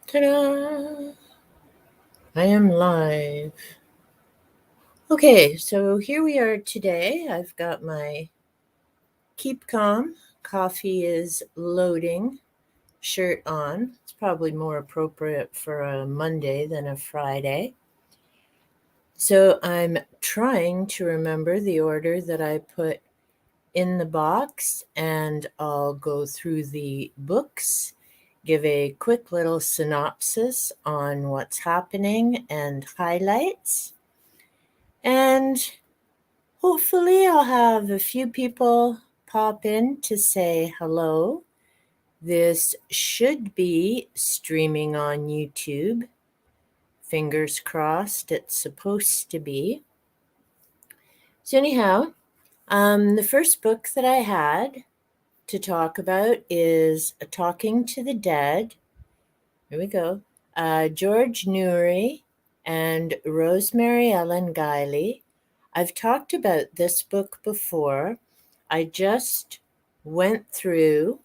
Ta-da! I am live. Okay, so here we are today. I've got my Keep Calm, coffee is loading shirt on. It's probably more appropriate for a Monday than a Friday. So I'm trying to remember the order that I put in the box, and I'll go through the books, give a quick little synopsis on what's happening and highlights. And hopefully, I'll have a few people pop in to say hello. This should be streaming on YouTube. Fingers crossed, it's supposed to be. So, anyhow, the first book that I had to talk about is Talking to the Dead. Here we go. George Newry and Rosemary Ellen Guiley. I've talked about this book before. I just went through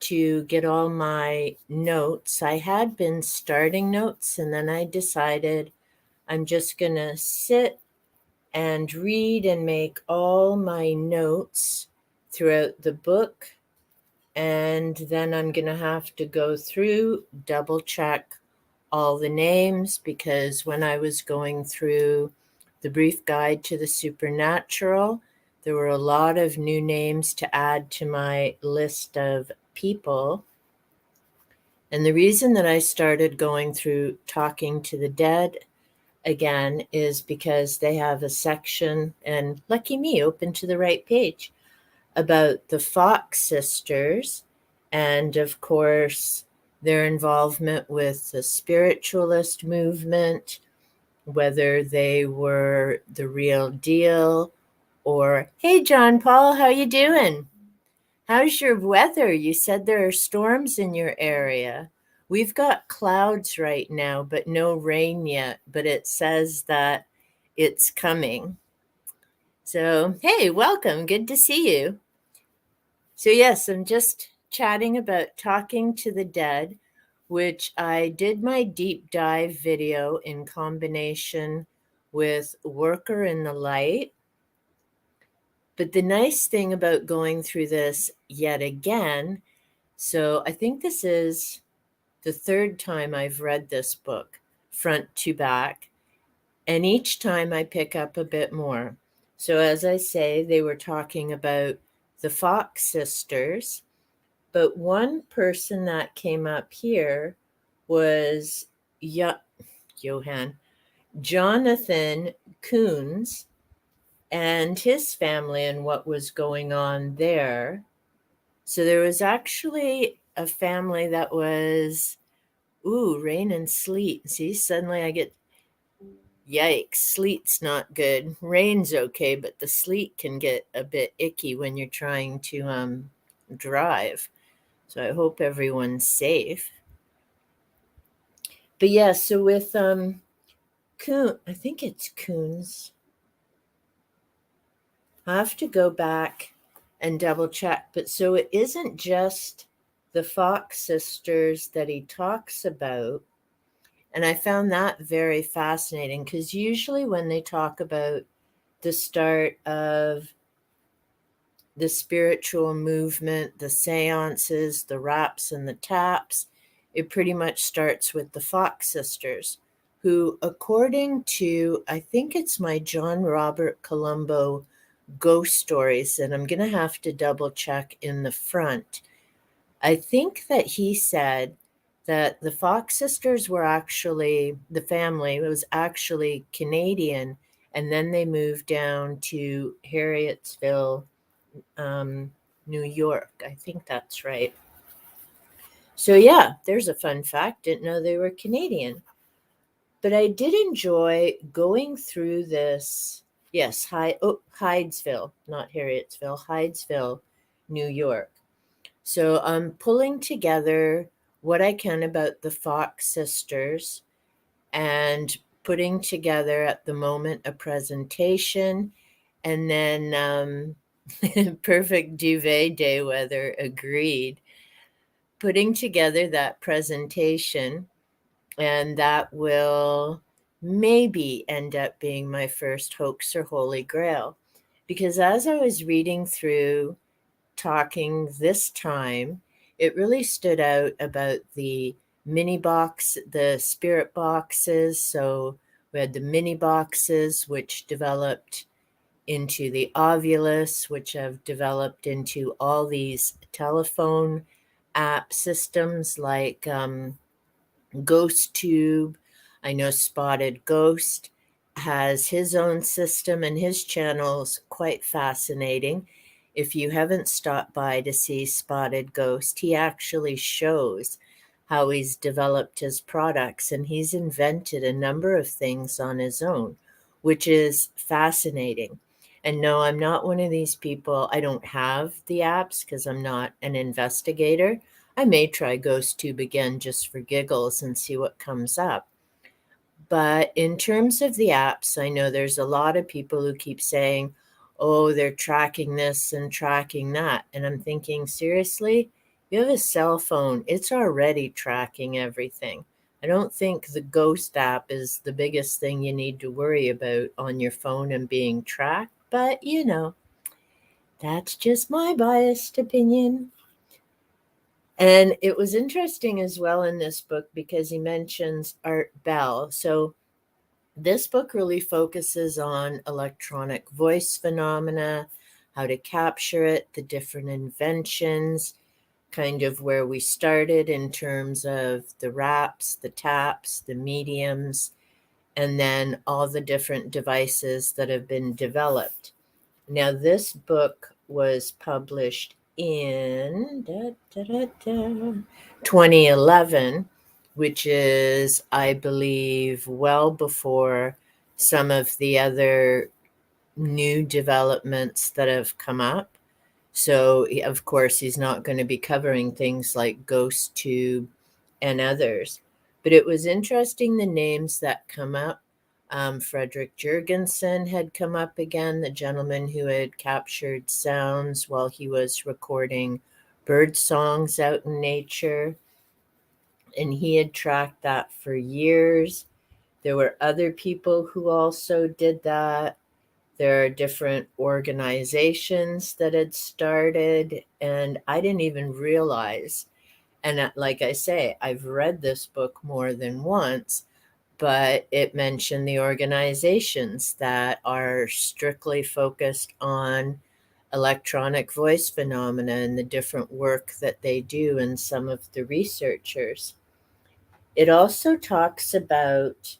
to get all my notes. I had been starting notes, and then I decided I'm just going to sit and read and make all my notes throughout the book. And then I'm going to have to go through, double check all the names, because when I was going through the brief guide to the supernatural, there were a lot of new names to add to my list of people. And the reason that I started going through Talking to the Dead again is because they have a section, and lucky me, open to the right page, about the Fox sisters, and of course their involvement with the spiritualist movement, whether they were the real deal or, hey John Paul, how you doing? How's your weather? You said there are storms in your area. We've got clouds right now, but no rain yet, but it says that it's coming. So, hey, welcome. Good to see you. So, yes, I'm just chatting about Talking to the Dead, which I did my deep dive video in combination with Worker in the Light. But the nice thing about going through this yet again, so I think this is the third time I've read this book, front to back, and each time I pick up a bit more. So, as I say, they were talking about the Fox sisters. But one person that came up here was Johann Jonathan Coons and his family and what was going on there. So there was actually a family that was, rain and sleet. See, suddenly I get, yikes, sleet's not good. Rain's okay, but the sleet can get a bit icky when you're trying to drive. So I hope everyone's safe. But yeah, so with Coon, I think it's Coons. I have to go back and double check. But so it isn't just the Fox sisters that he talks about. And I found that very fascinating, because usually when they talk about the start of the spiritual movement, the seances, the raps and the taps, it pretty much starts with the Fox sisters, who, according to, I think it's my John Robert Colombo ghost stories, and I'm going to have to double check in the front. I think that he said that the Fox sisters were actually, the family was actually Canadian, and then they moved down to Harrietsville, New York. I think that's right. So, yeah, there's a fun fact. Didn't know they were Canadian. But I did enjoy going through this. Yes, Hydesville, not Harrietsville, Hydesville, New York. So I'm pulling together what I can about the Fox sisters and putting together at the moment a presentation, and then perfect duvet day weather, agreed, putting together that presentation And that will maybe end up being my first hoax or holy grail. Because as I was reading through talking this time, it really stood out about the mini box, the spirit boxes. So we had the mini boxes, which developed into the Ovulus, which have developed into all these telephone app systems like Ghost Tube. I know Spotted Ghost has his own system, and his channel's quite fascinating. If you haven't stopped by to see Spotted Ghost, he actually shows how he's developed his products, and he's invented a number of things on his own, which is fascinating. And no, I'm not one of these people. I don't have the apps because I'm not an investigator. I may try GhostTube again just for giggles and see what comes up. But in terms of the apps, I know there's a lot of people who keep saying, oh, they're tracking this and tracking that. And I'm thinking, seriously, you have a cell phone, it's already tracking everything. I don't think the Ghost app is the biggest thing you need to worry about on your phone and being tracked. But, that's just my biased opinion. And it was interesting as well in this book because he mentions Art Bell. So this book really focuses on electronic voice phenomena, how to capture it, the different inventions, kind of where we started in terms of the raps, the taps, the mediums, and then all the different devices that have been developed. Now, this book was published in 2011, which is, I believe, well before some of the other new developments that have come up. So, of course, he's not going to be covering things like Ghost Tube and others. But it was interesting the names that come up. Frederick Jurgensen had come up again, the gentleman who had captured sounds while he was recording bird songs out in nature. And he had tracked that for years. There were other people who also did that. There are different organizations that had started, and I didn't even realize. And like I say, I've read this book more than once, but it mentioned the organizations that are strictly focused on electronic voice phenomena and the different work that they do, and some of the researchers. It also talks about,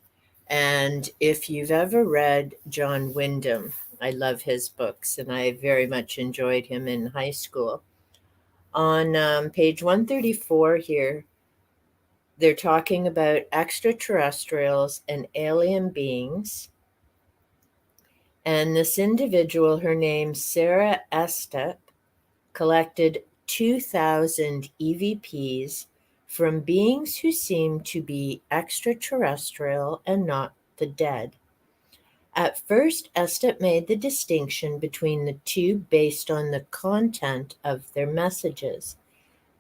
and if you've ever read John Wyndham, I love his books and I very much enjoyed him in high school. On page 134 here, they're talking about extraterrestrials and alien beings. And this individual, her name's Sarah Estep, collected 2,000 EVPs from beings who seem to be extraterrestrial and not the dead. At first, Estep made the distinction between the two based on the content of their messages.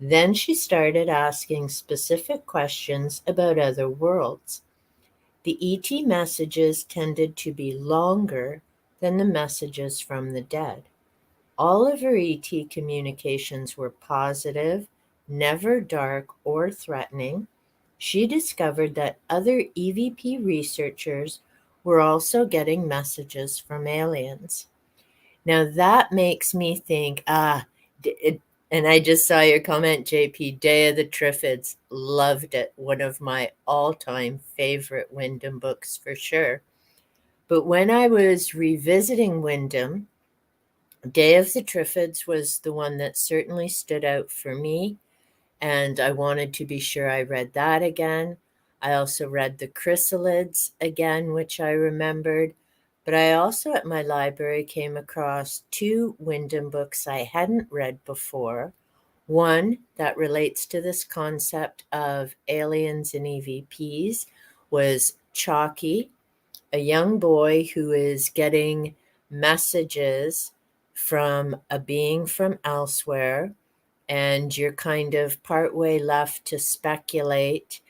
Then she started asking specific questions about other worlds. The ET messages tended to be longer than the messages from the dead. All of her ET communications were positive, never dark or threatening. She discovered that other EVP researchers were also getting messages from aliens. Now that makes me think, and I just saw your comment, JP, Day of the Triffids. Loved it. One of my all-time favorite Wyndham books for sure. But when I was revisiting Wyndham, Day of the Triffids was the one that certainly stood out for me, and I wanted to be sure I read that again. I also read The Chrysalids again, which I remembered, but I also at my library came across two Wyndham books I hadn't read before. One that relates to this concept of aliens and EVPs was Chalky, a young boy who is getting messages from a being from elsewhere, and you're kind of partway left to speculate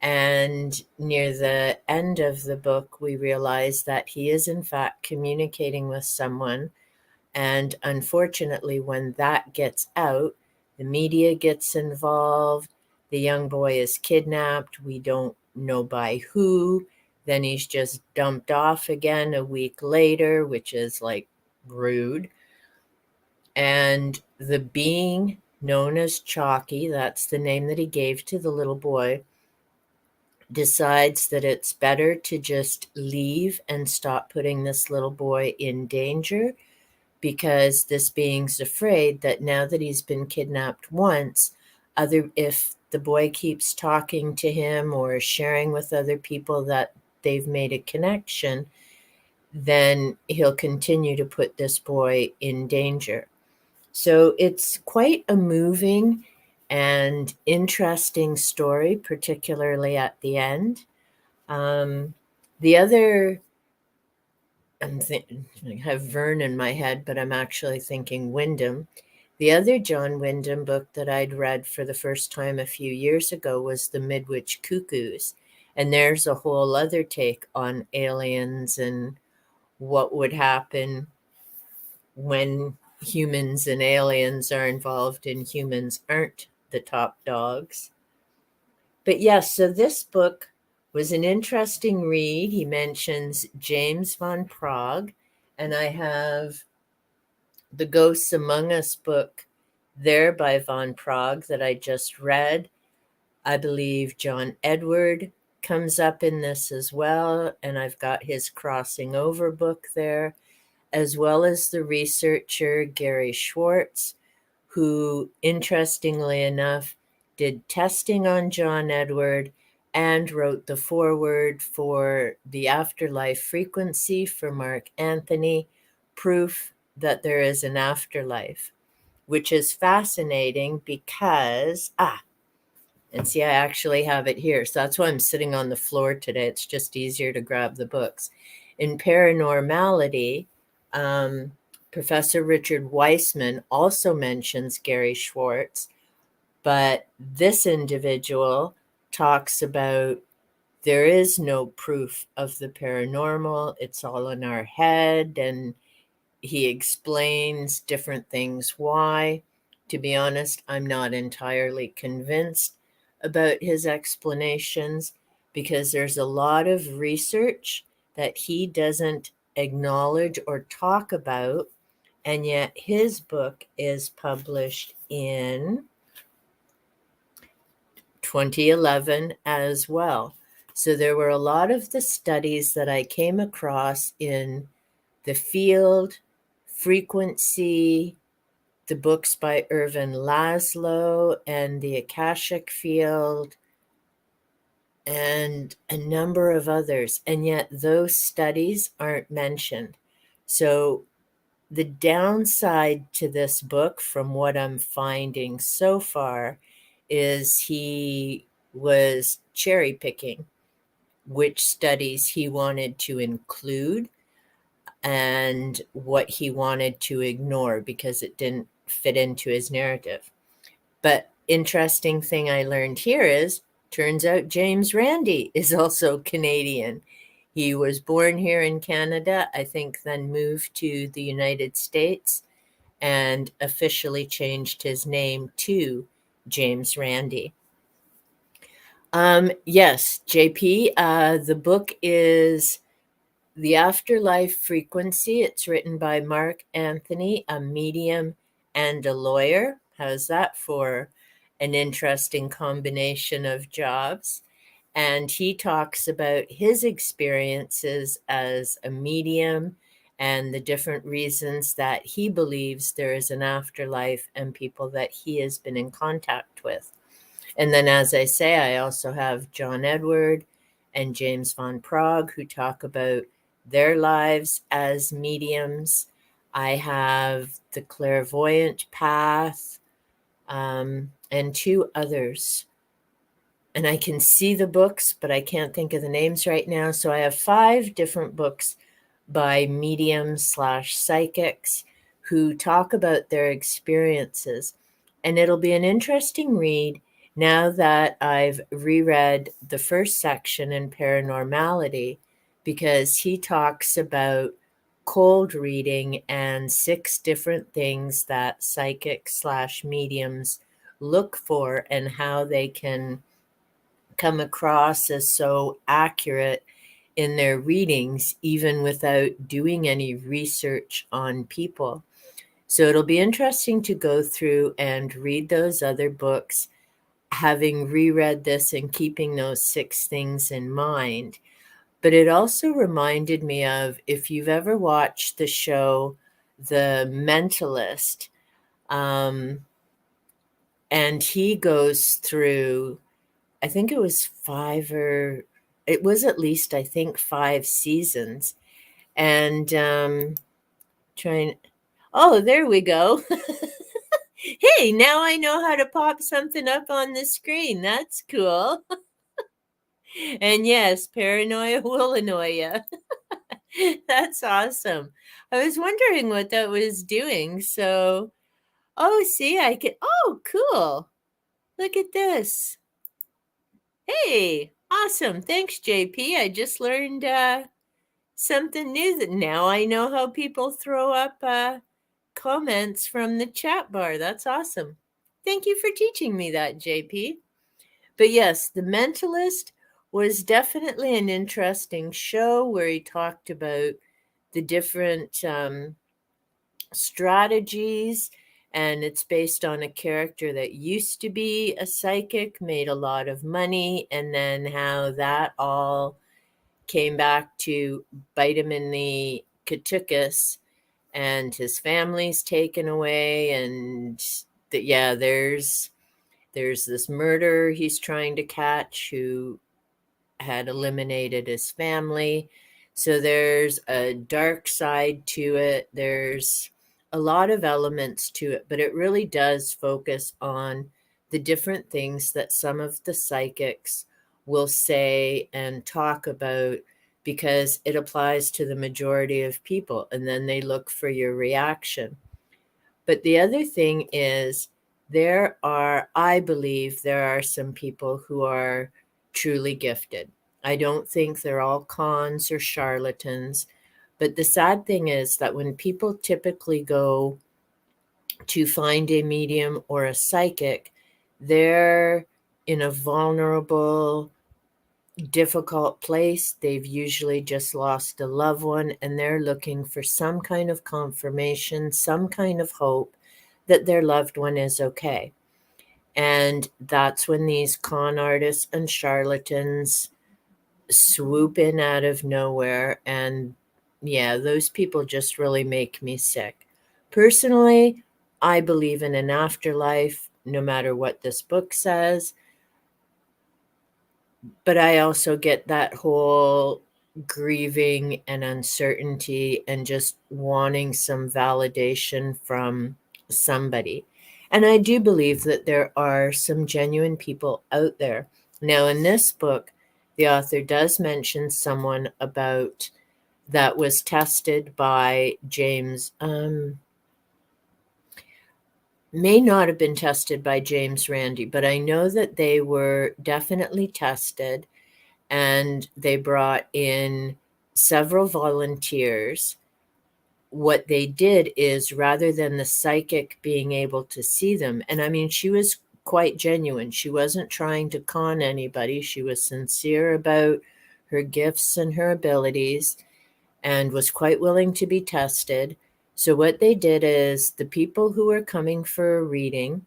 And near the end of the book, we realize that he is, in fact, communicating with someone. And unfortunately, when that gets out, the media gets involved. The young boy is kidnapped. We don't know by who. Then he's just dumped off again a week later, which is like rude. And the being known as Chalky, that's the name that he gave to the little boy, decides that it's better to just leave and stop putting this little boy in danger, because this being's afraid that now that he's been kidnapped once, if the boy keeps talking to him or sharing with other people that they've made a connection, then he'll continue to put this boy in danger. So it's quite a moving and interesting story, particularly at the end. The other, I have Vern in my head, but I'm actually thinking Wyndham. The other John Wyndham book that I'd read for the first time a few years ago was The Midwich Cuckoos. And there's a whole other take on aliens and what would happen when humans and aliens are involved and humans aren't the top dogs. But yes, so this book was an interesting read. He mentions James von Prague, and I have the Ghosts Among Us book there by von Prague that I just read. I believe John Edward comes up in this as well, and I've got his Crossing Over book there, as well as the researcher Gary Schwartz, who, interestingly enough, did testing on John Edward and wrote the foreword for The Afterlife Frequency for Mark Anthony, proof that there is an afterlife, which is fascinating because, and see, I actually have it here. So that's why I'm sitting on the floor today. It's just easier to grab the books. In Paranormality, Professor Richard Weissman also mentions Gary Schwartz, but this individual talks about there is no proof of the paranormal. It's all in our head, and he explains different things why. To be honest, I'm not entirely convinced about his explanations because there's a lot of research that he doesn't acknowledge or talk about, and yet his book is published in 2011 as well. So there were a lot of the studies that I came across in the field, frequency, the books by Irvin Laszlo, and the Akashic field, and a number of others. And yet those studies aren't mentioned. So the downside to this book, from what I'm finding so far, is he was cherry picking which studies he wanted to include and what he wanted to ignore because it didn't fit into his narrative. But interesting thing I learned here is, turns out James Randi is also Canadian. He was born here in Canada, I think then moved to the United States and officially changed his name to James Randi. Yes, JP, the book is The Afterlife Frequency. It's written by Mark Anthony, a medium and a lawyer. How's that for an interesting combination of jobs? And he talks about his experiences as a medium and the different reasons that he believes there is an afterlife and people that he has been in contact with. And then, as I say, I also have John Edward and James von Prague who talk about their lives as mediums. I have The Clairvoyant Path, and two others. And I can see the books, but I can't think of the names right now. So I have 5 different books by mediums/psychics who talk about their experiences. And it'll be an interesting read now that I've reread the first section in Paranormality, because he talks about cold reading and 6 different things that psychics slash mediums look for and how they can come across as so accurate in their readings, even without doing any research on people. So it'll be interesting to go through and read those other books, having reread this and keeping those 6 things in mind. But it also reminded me of, if you've ever watched the show The Mentalist, and he goes through, I think it was it was at least, I think, 5 seasons. And trying, oh, there we go. Hey, now I know how to pop something up on the screen. That's cool. And yes, paranoia will annoy you. That's awesome. I was wondering what that was doing. So, oh, see, oh, cool. Look at this. Hey, awesome. Thanks, JP. I just learned something new, that now I know how people throw up comments from the chat bar. That's awesome. Thank you for teaching me that, JP. But yes, The Mentalist was definitely an interesting show where he talked about the different strategies, and it's based on a character that used to be a psychic, made a lot of money, and then how that all came back to bite him in the Katukas, and his family's taken away, and yeah, there's this murderer he's trying to catch who had eliminated his family. So there's a dark side to it. There's a lot of elements to it, but it really does focus on the different things that some of the psychics will say and talk about, because it applies to the majority of people, and then they look for your reaction. But the other thing is, I believe there are some people who are truly gifted. I don't think they're all cons or charlatans. But the sad thing is that when people typically go to find a medium or a psychic, they're in a vulnerable, difficult place. They've usually just lost a loved one, and they're looking for some kind of confirmation, some kind of hope that their loved one is okay. And that's when these con artists and charlatans swoop in out of nowhere. And yeah, those people just really make me sick. Personally, I believe in an afterlife, no matter what this book says. But I also get that whole grieving and uncertainty and just wanting some validation from somebody. And I do believe that there are some genuine people out there. Now, in this book, the author does mention someone about that was tested by James, may not have been tested by James Randi, but I know that they were definitely tested, and they brought in several volunteers. What they did is, rather than the psychic being able to see them, and I mean, she was quite genuine. She wasn't trying to con anybody. She was sincere about her gifts and her abilities, and was quite willing to be tested. So what they did is, the people who were coming for a reading,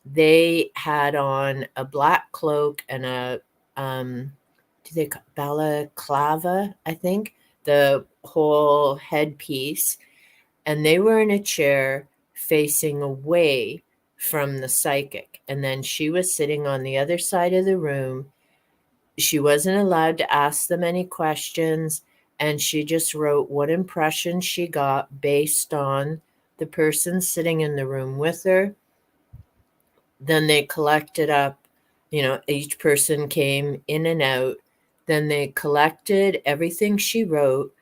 they had on a black cloak and a balaclava, I think, the whole headpiece, and they were in a chair facing away from the psychic. And then she was sitting on the other side of the room. She wasn't allowed to ask them any questions, and she just wrote what impression she got based on the person sitting in the room with her. Then they collected up, each person came in and out. Then they collected everything she wrote,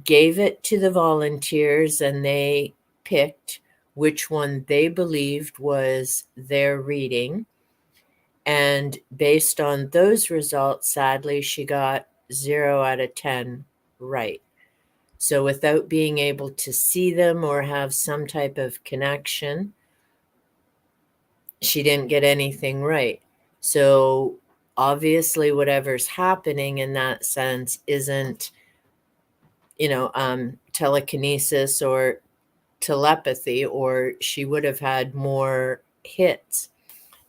gave it to the volunteers, and they picked which one they believed was their reading. And based on those results, sadly, she got 0 out of 10 right. So without being able to see them or have some type of connection, she didn't get anything right. So obviously, whatever's happening in that sense isn't, telekinesis or telepathy, or she would have had more hits.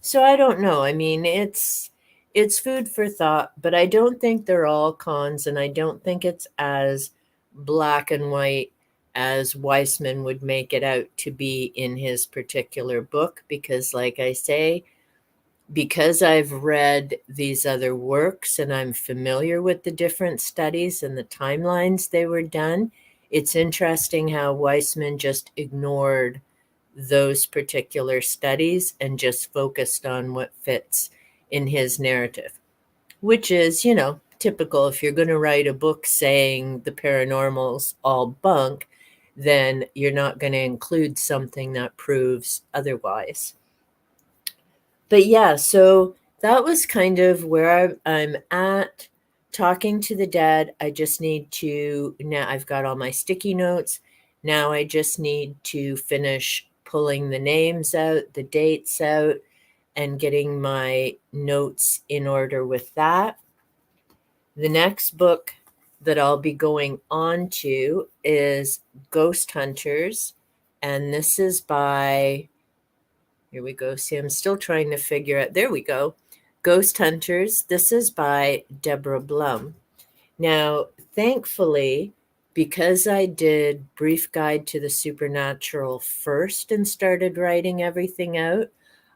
So I don't know. I mean, it's food for thought, but I don't think they're all cons, and I don't think it's as black and white as Weissman would make it out to be in his particular book, because like I say, because I've read these other works and I'm familiar with the different studies and the timelines they were done, it's interesting how Weissman just ignored those particular studies and just focused on what fits in his narrative, which is, typical. If you're going to write a book saying the paranormal's all bunk, then you're not going to include something that proves otherwise. But yeah, so that was kind of where I'm at talking to the dead. I just need to, now I've got all my sticky notes. Now I just need to finish pulling the names out, the dates out, and getting my notes in order with that. The next book that I'll be going on to is Ghost Hunters, and this is by, here we go. See, I'm still trying to figure out. There we go. Ghost Hunters. This is by Deborah Blum. Now, thankfully, because I did Brief Guide to the Supernatural first and started writing everything out,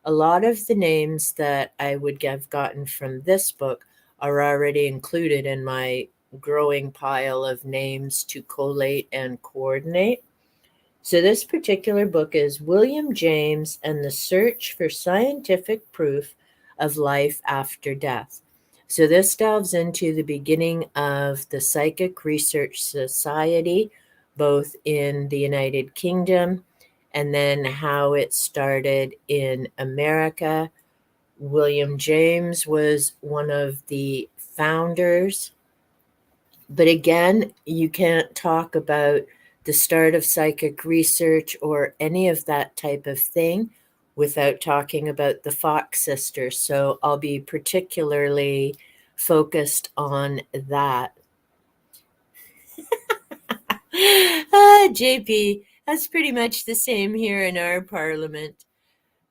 a lot of the names that I would have gotten from this book are already included in my growing pile of names to collate and coordinate. So, this particular book is William James and the Search for Scientific Proof of Life After Death. So, this delves into the beginning of the Psychic Research Society, both in the United Kingdom and then how it started in America. William James was one of the founders. But again, you can't talk about the start of psychic research or any of that type of thing without talking about the Fox sisters. So I'll be particularly focused on that. JP, that's pretty much the same here in our parliament.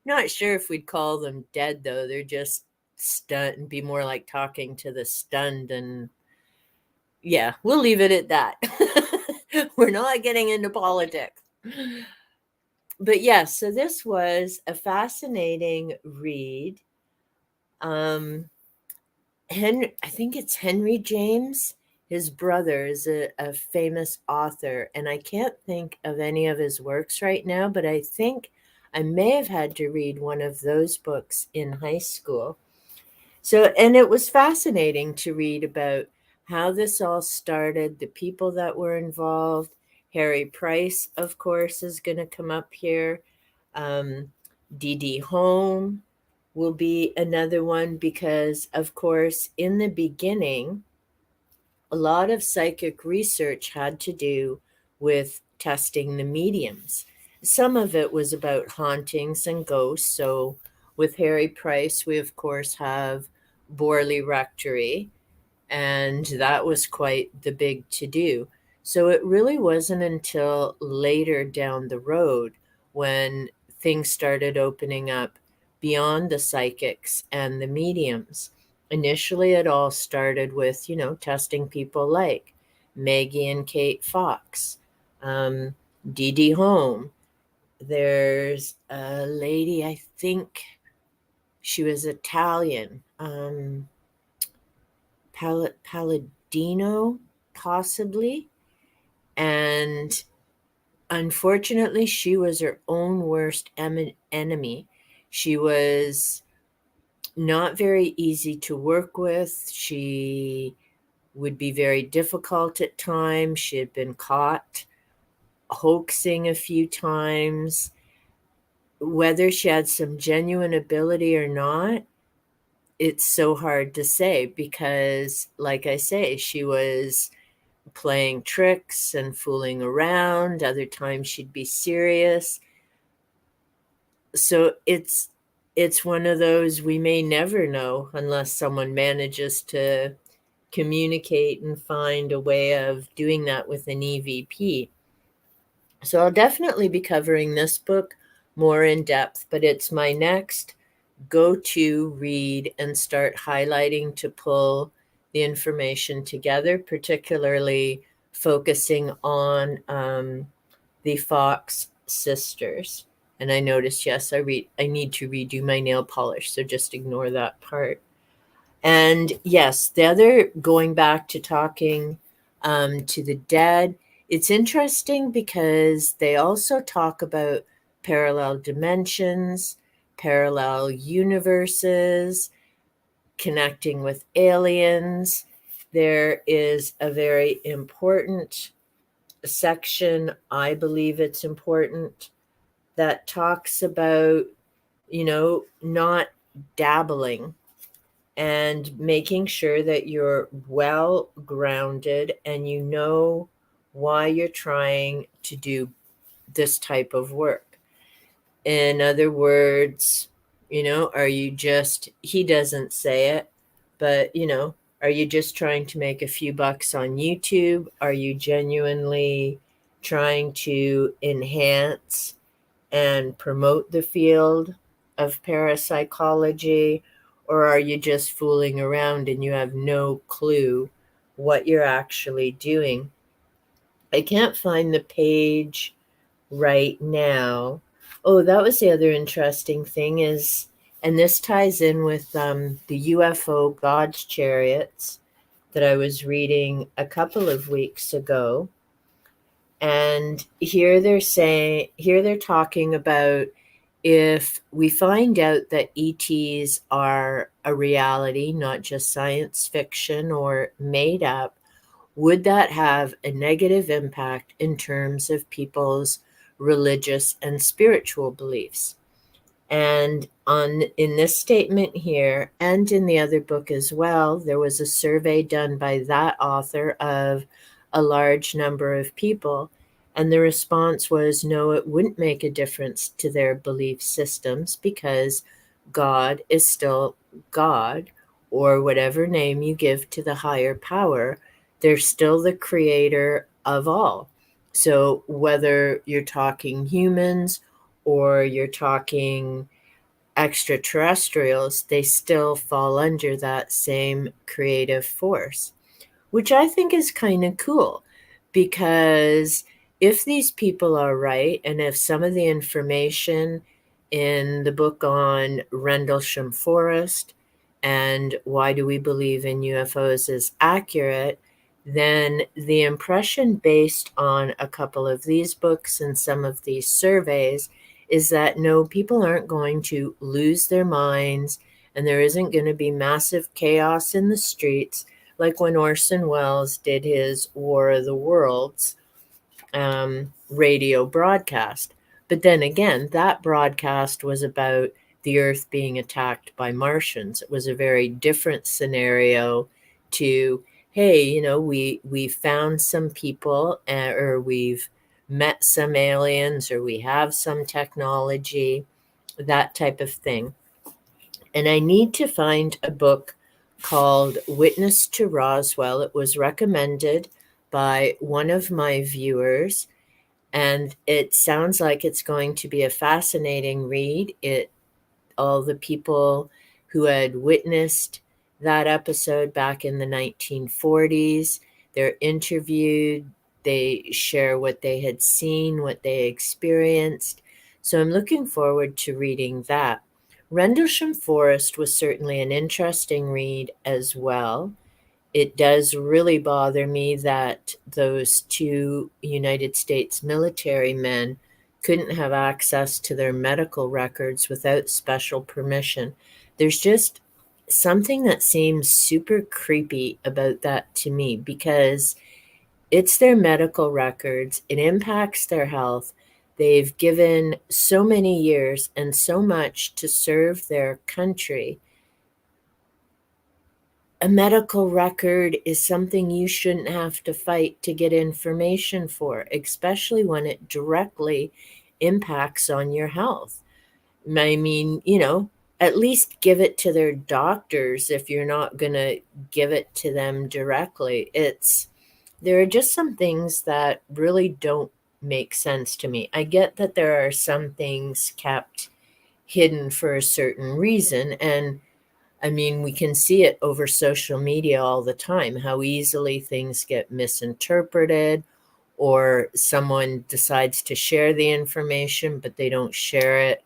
Not sure if we'd call them dead, though. They're just stunned, be more like talking to the stunned, and yeah, we'll leave it at that. We're not getting into politics. But yeah, so this was a fascinating read. I think it's Henry James. His brother is a famous author, and I can't think of any of his works right now, but I think I may have had to read one of those books in high school. So, and it was fascinating to read about how this all started, the people that were involved. Harry Price, of course, is going to come up here. D.D. Home will be another one because, of course, in the beginning, a lot of psychic research had to do with testing the mediums. Some of it was about hauntings and ghosts. So, with Harry Price, we, of course, have Borley Rectory, and that was quite the big to do. So, it really wasn't until later down the road when things started opening up beyond the psychics and the mediums. Initially, it all started with, testing people like Maggie and Kate Fox, Dee Dee Home. There's a lady, I think she was Italian, Palladino, possibly. And unfortunately, she was her own worst enemy. She was not very easy to work with. She would be very difficult at times. She had been caught hoaxing a few times. Whether she had some genuine ability or not, it's so hard to say because, like I say, she was playing tricks and fooling around. Other times she'd be serious. So it's one of those we may never know unless someone manages to communicate and find a way of doing that with an EVP. So I'll definitely be covering this book more in depth, but it's my next go to read and start highlighting to pull the information together, particularly focusing on the Fox sisters. And I noticed, yes, I need to redo my nail polish, so just ignore that part. And yes, the other, going back to talking to the dead, it's interesting because they also talk about parallel dimensions, parallel universes, connecting with aliens. There is a very important section, I believe it's important, that talks about, not dabbling and making sure that you're well grounded and you know why you're trying to do this type of work. In other words, are you just, he doesn't say it, but, are you just trying to make a few bucks on YouTube? Are you genuinely trying to enhance and promote the field of parapsychology? Or are you just fooling around and you have no clue what you're actually doing? I can't find the page right now. Oh, that was the other interesting thing is, and this ties in with the UFO God's Chariots that I was reading a couple of weeks ago. And here they're talking about if we find out that ETs are a reality, not just science fiction or made up, would that have a negative impact in terms of people's religious and spiritual beliefs? And in this statement here, and in the other book as well, there was a survey done by that author of a large number of people. And the response was no, it wouldn't make a difference to their belief systems because God is still God, or whatever name you give to the higher power. They're still the creator of all. So whether you're talking humans or you're talking extraterrestrials, they still fall under that same creative force, which I think is kind of cool because if these people are right, and if some of the information in the book on Rendlesham Forest and why do we believe in UFOs is accurate, then the impression based on a couple of these books and some of these surveys is that no, people aren't going to lose their minds and there isn't going to be massive chaos in the streets like when Orson Welles did his War of the Worlds radio broadcast. But then again, that broadcast was about the Earth being attacked by Martians. It was a very different scenario to, hey, we found some people, or we've met some aliens, or we have some technology, that type of thing. And I need to find a book called Witness to Roswell. It was recommended by one of my viewers, and it sounds like it's going to be a fascinating read. All the people who had witnessed that episode back in the 1940s, they're interviewed, they share what they had seen, what they experienced. So I'm looking forward to reading that. Rendlesham Forest was certainly an interesting read as well. It does really bother me that those two United States military men couldn't have access to their medical records without special permission. There's just something that seems super creepy about that to me because it's their medical records, it impacts their health. They've given so many years and so much to serve their country. a medical record is something you shouldn't have to fight to get information for, especially when it directly impacts on your health. I mean, at least give it to their doctors if you're not going to give it to them directly. There are just some things that really don't make sense to me. I get that there are some things kept hidden for a certain reason. And I mean, we can see it over social media all the time, how easily things get misinterpreted, or someone decides to share the information, but they don't share it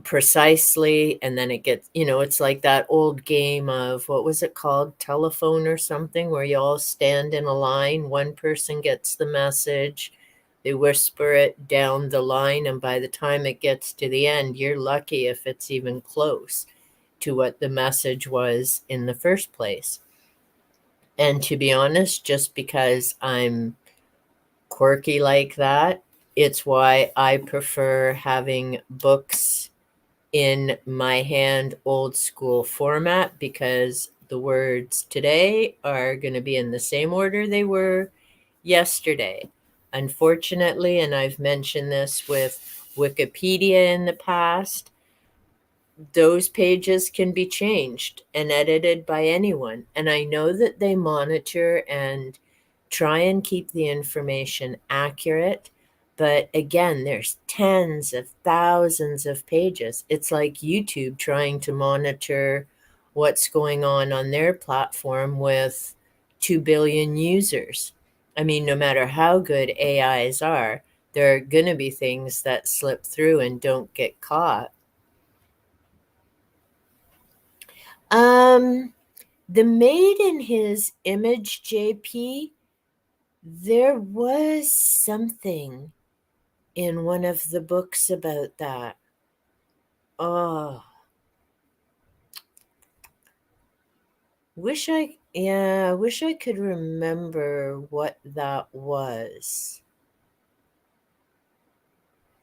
precisely, and then it gets, it's like that old game of, what was it called, telephone or something, where you all stand in a line, one person gets the message, they whisper it down the line, and by the time it gets to the end, you're lucky if it's even close to what the message was in the first place. And to be honest, just because I'm quirky like that, it's why I prefer having books in my hand, old school format, because the words today are going to be in the same order they were yesterday. Unfortunately, and I've mentioned this with Wikipedia in the past, those pages can be changed and edited by anyone. And I know that they monitor and try and keep the information accurate. But again, there's tens of thousands of pages. It's like YouTube trying to monitor what's going on their platform with 2 billion users. I mean, no matter how good AIs are, there are going to be things that slip through and don't get caught. Um, the Made in His Image JP, there was something in one of the books about that. Oh, wish I could remember what that was.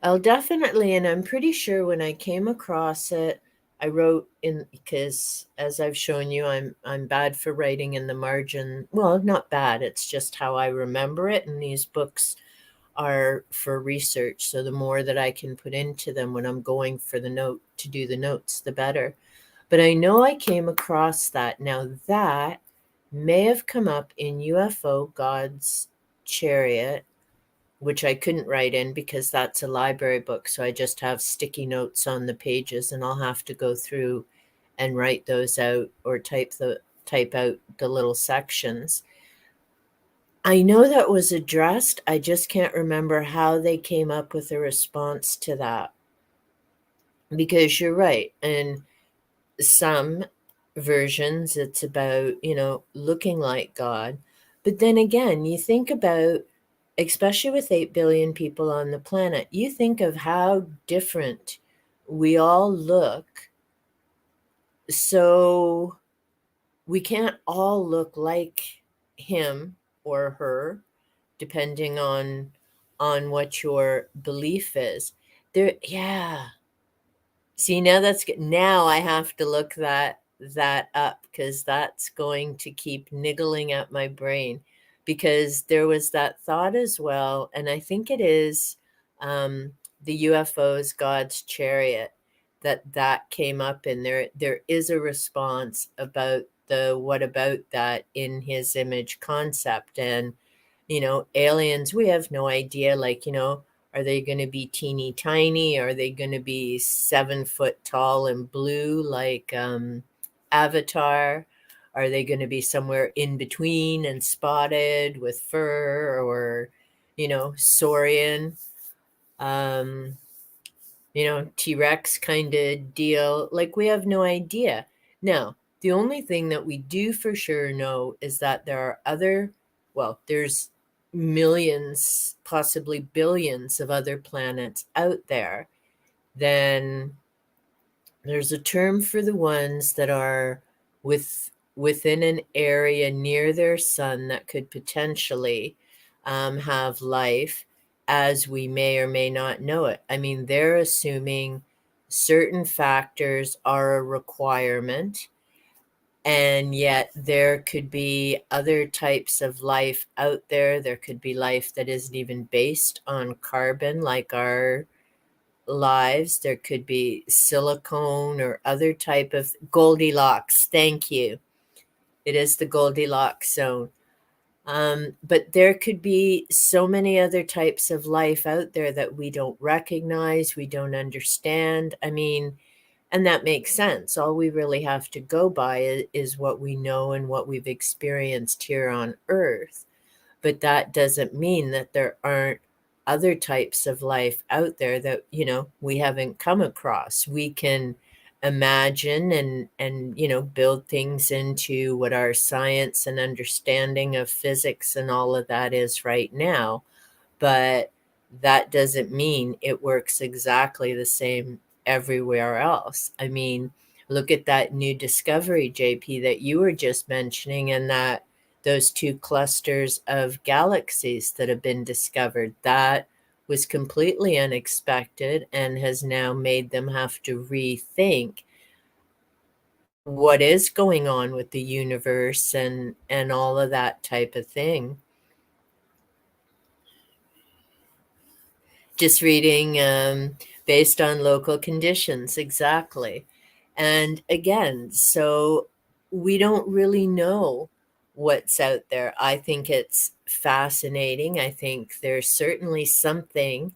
I'll definitely, and I'm pretty sure when I came across it, I wrote in, because as I've shown you, I'm bad for writing in the margin. Well, not bad, it's just how I remember it, and these books are for research. So the more that I can put into them when I'm going for the note to do the notes, the better. But I know I came across that. Now that may have come up in UFO God's Chariot, which I couldn't write in because that's a library book. So I just have sticky notes on the pages, and I'll have to go through and write those out or type out the little sections. I know that was addressed. I just can't remember how they came up with a response to that. Because you're right. In some versions, it's about, looking like God. But then again, you think about, especially with 8 billion people on the planet, you think of how different we all look. So we can't all look like him or her, depending on what your belief is. Yeah. See, now that's good. Now I have to look that up, because that's going to keep niggling at my brain, because there was that thought as well, and I think it is the UFO's God's Chariot that came up in there. There is a response about the what about that in his image concept, and aliens, we have no idea, like, are they going to be teeny tiny? Are they going to be 7 foot tall and blue like Avatar? Are they going to be somewhere in between and spotted with fur, or, saurian, um, T-Rex kind of deal? Like, we have no idea. Now, the only thing that we do for sure know is that there are there's millions, possibly billions of other planets out there. Then there's a term for the ones that are within an area near their sun that could potentially have life, as we may or may not know it. I mean, they're assuming certain factors are a requirement. And yet there could be other types of life out there. There could be life that isn't even based on carbon like our lives. There could be silicone or other type of Goldilocks. Thank you. It is the Goldilocks zone. But there could be so many other types of life out there that we don't recognize, we don't understand. I mean, and that makes sense. All we really have to go by is what we know and what we've experienced here on Earth. But that doesn't mean that there aren't other types of life out there that, we haven't come across. We can imagine and build things into what our science and understanding of physics and all of that is right now, but that doesn't mean it works exactly the same everywhere else. I mean, look at that new discovery, JP, that you were just mentioning, and that those two clusters of galaxies that have been discovered. That was completely unexpected and has now made them have to rethink what is going on with the universe and all of that type of thing. Just reading based on local conditions, exactly. And again, so we don't really know what's out there. I think it's fascinating. I think there's certainly something,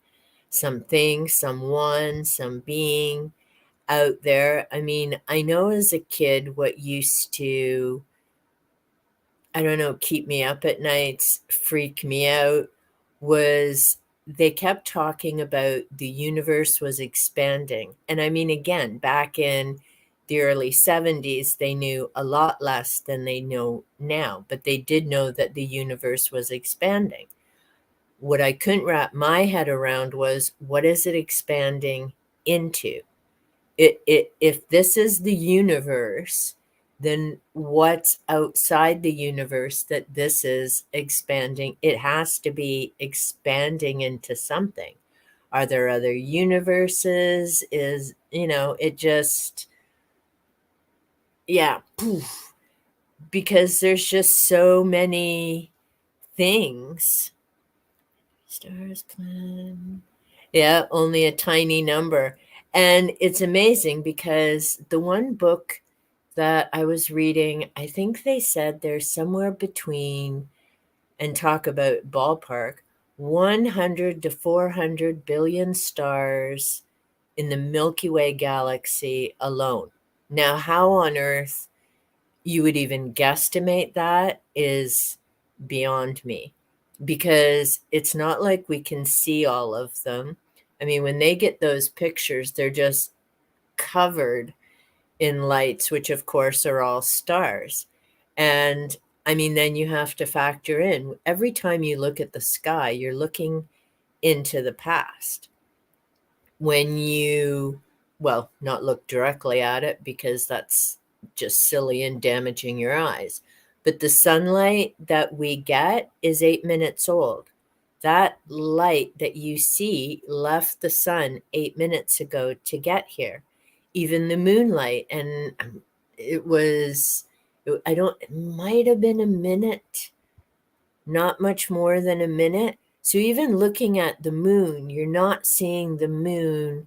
someone, some being out there. I mean, I know as a kid what used to, I don't know, keep me up at nights, freak me out, was they kept talking about the universe was expanding. And I mean, again, back in the early 70s, they knew a lot less than they know now, but they did know that the universe was expanding. What I couldn't wrap my head around was, what is it expanding into? If this is the universe, then what's outside the universe that this is expanding? It has to be expanding into something. Are there other universes? It just, yeah, poof, because there's just so many things. Stars, plan. Yeah, only a tiny number. And it's amazing because the one book that I was reading, I think they said there's somewhere between, and talk about ballpark, 100 to 400 billion stars in the Milky Way galaxy alone. Now, how on earth you would even guesstimate that is beyond me, because it's not like we can see all of them. I mean, when they get those pictures, they're just covered in lights, which of course are all stars. And I mean, then you have to factor in every time you look at the sky, you're looking into the past. When you, well, not look directly at it because that's just silly and damaging your eyes. But the sunlight that we get is 8 minutes old. That light that you see left the sun 8 minutes ago to get here. Even the moonlight, and it was, it might have been a minute, not much more than a minute. So even looking at the moon, you're not seeing the moon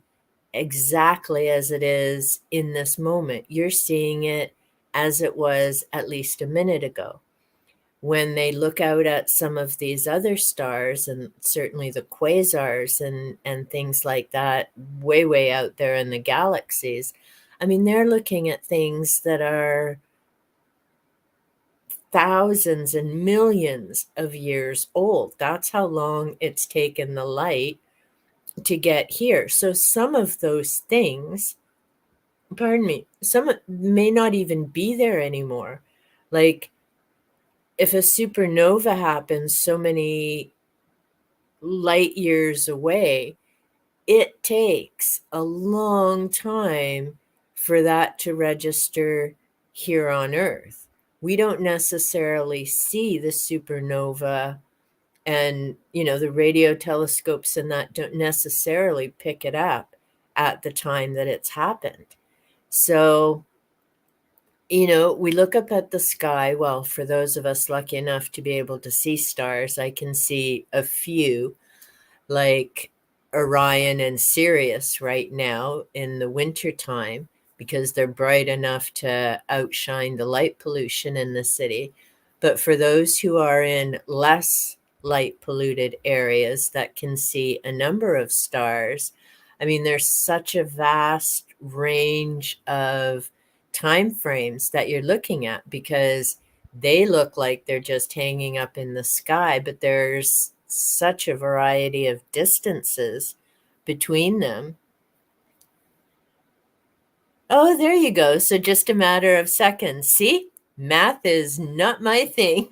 exactly as it is in this moment. You're seeing it as it was at least a minute ago. When they look out at some of these other stars, and certainly the quasars and things like that, way, way out there in the galaxies, I mean, they're looking at things that are thousands and millions of years old. That's how long it's taken the light to get here. So some of those things, pardon me, some may not even be there anymore. Like if a supernova happens so many light years away, it takes a long time for that to register here on Earth. We don't necessarily see the supernova, and the radio telescopes and that don't necessarily pick it up at the time that it's happened. So we look up at the sky. Well, for those of us lucky enough to be able to see stars, I can see a few, like Orion and Sirius right now in the wintertime, because they're bright enough to outshine the light pollution in the city. But for those who are in less light polluted areas that can see a number of stars, I mean, there's such a vast range of time frames that you're looking at, because they look like they're just hanging up in the sky, but there's such a variety of distances between them. Oh, there you go. So just a matter of seconds. See, math is not my thing.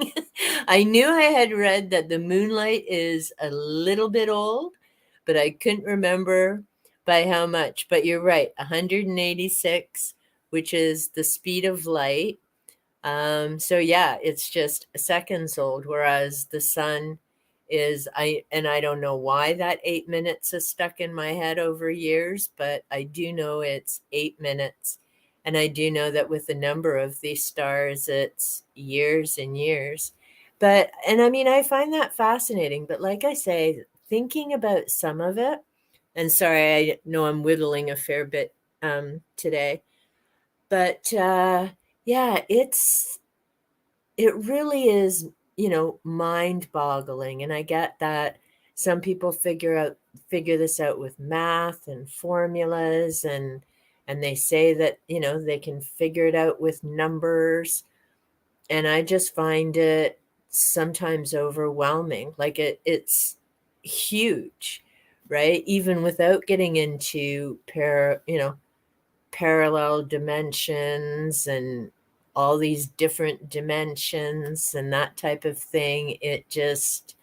I knew I had read that the moonlight is a little bit old, but I couldn't remember by how much. But you're right, 186, which is the speed of light. So yeah, it's just seconds old, whereas the sun is, I don't know why that 8 minutes is stuck in my head over years, but I do know it's 8 minutes. And I do know that with a number of these stars, it's years and years. And I mean, I find that fascinating. But like I say, thinking about some of it, and sorry, I know I'm whittling a fair bit today, but yeah, it really is, mind-boggling. And I get that some people figure this out with math and formulas, and they say that, they can figure it out with numbers. And I just find it sometimes overwhelming. Like it's huge, right? Even without getting into parallel dimensions and all these different dimensions and that type of thing. It just,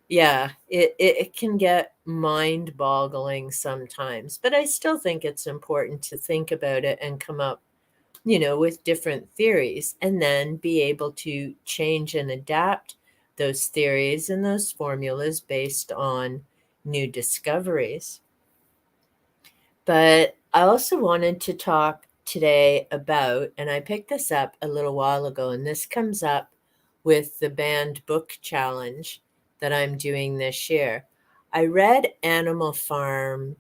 yeah, it can get mind boggling sometimes, but I still think it's important to think about it and come up, with different theories, and then be able to change and adapt those theories and those formulas based on new discoveries. But I also wanted to talk today about, and I picked this up a little while ago, and this comes up with the banned book challenge that I'm doing this year. I read Animal Farm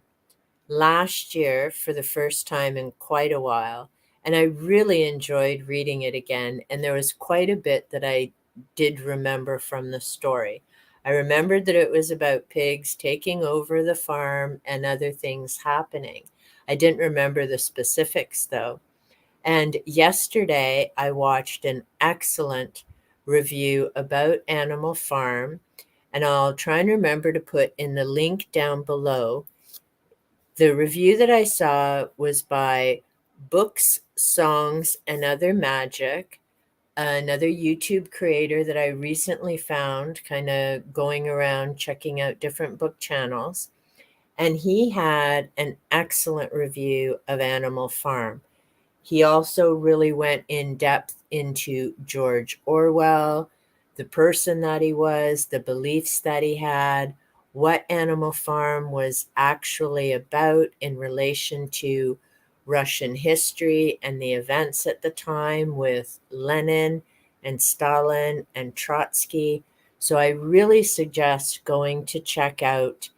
last year for the first time in quite a while, and I really enjoyed reading it again. And there was quite a bit that I did remember from the story. I remembered that it was about pigs taking over the farm and other things happening. I didn't remember the specifics though. And yesterday I watched an excellent review about Animal Farm, and I'll try and remember to put in the link down below. The review that I saw was by Books, Songs, and Other Magic, another YouTube creator that I recently found, kind of going around checking out different book channels. And he had an excellent review of Animal Farm. He also really went in depth into George Orwell, the person that he was, the beliefs that he had, what Animal Farm was actually about in relation to Russian history and the events at the time with Lenin and Stalin and Trotsky. So I really suggest going to check out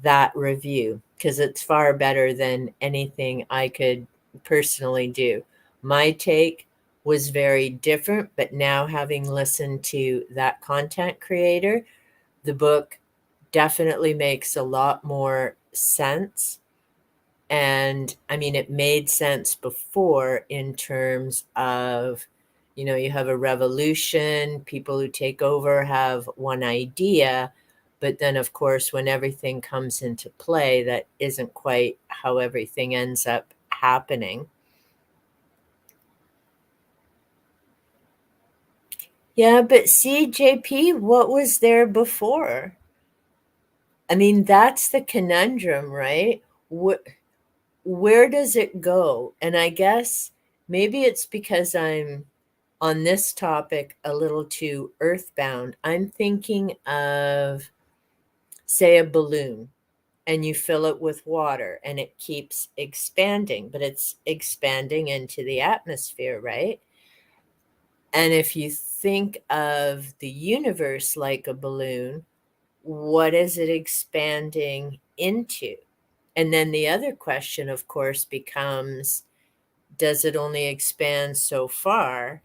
that review, because it's far better than anything I could personally do. My take was very different, but now having listened to that content creator, the book definitely makes a lot more sense. And I mean, it made sense before in terms of, you have a revolution, people who take over have one idea, but then, of course, when everything comes into play, that isn't quite how everything ends up happening. Yeah, but see, JP, what was there before? I mean, that's the conundrum, right? Where does it go? And I guess maybe it's because I'm on this topic a little too earthbound. I'm thinking of, say, a balloon. and you fill it with water and it keeps expanding, but it's expanding into the atmosphere, right? And if you think of the universe like a balloon, what is it expanding into? And then the other question, of course, becomes, does it only expand so far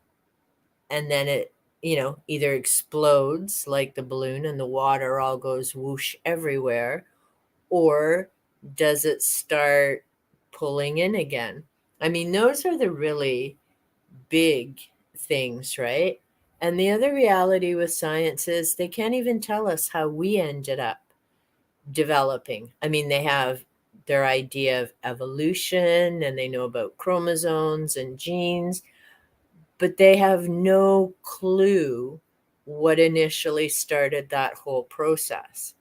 and then it, either explodes like the balloon and the water all goes whoosh everywhere, or does it start pulling in again? I mean, those are the really big things, right? And the other reality with science is they can't even tell us how we ended up developing. I mean, they have their idea of evolution and they know about chromosomes and genes, but they have no clue what initially started that whole process.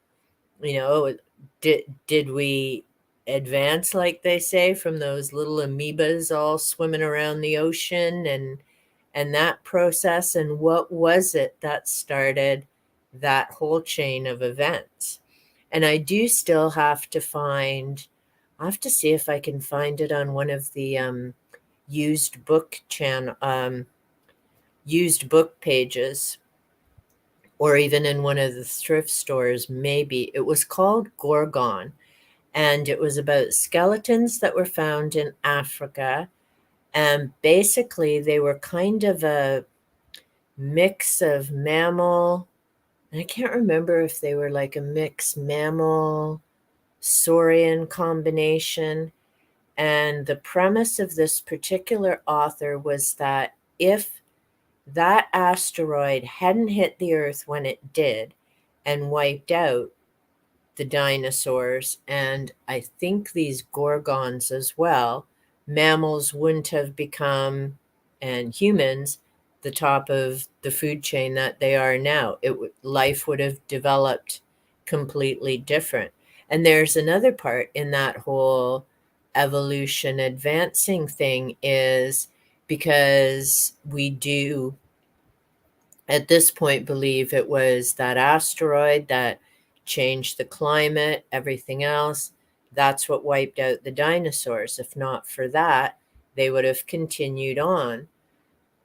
Did we advance, like they say, from those little amoebas all swimming around the ocean and that process? And what was it that started that whole chain of events? And I do still have to I have to see if I can find it on one of the used book pages, or even in one of the thrift stores. Maybe it was called Gorgon, and it was about skeletons that were found in Africa. And basically, they were kind of a mix of mammal. And I can't remember if they were like a mixed mammal saurian combination. And the premise of this particular author was that if that asteroid hadn't hit the Earth when it did and wiped out the dinosaurs, and I think these gorgons as well, mammals wouldn't have become, and humans, the top of the food chain that they are now. Life would have developed completely different. And there's another part in that whole evolution advancing thing, is because we do at this point believe it was that asteroid that changed the climate, everything else. That's what wiped out the dinosaurs. If not for that, they would have continued on.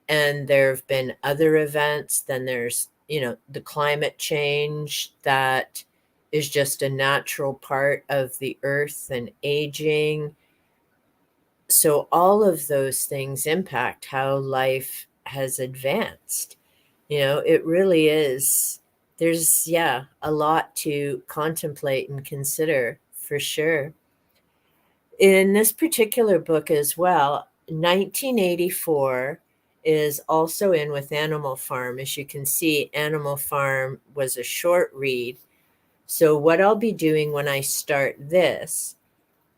And there have been other events. Then there's, the climate change that is just a natural part of the earth and aging. So all of those things impact how life has advanced. It really is. There's, yeah, a lot to contemplate and consider for sure. In this particular book as well, 1984 is also in with Animal Farm. As you can see, Animal Farm was a short read. So what I'll be doing when I start this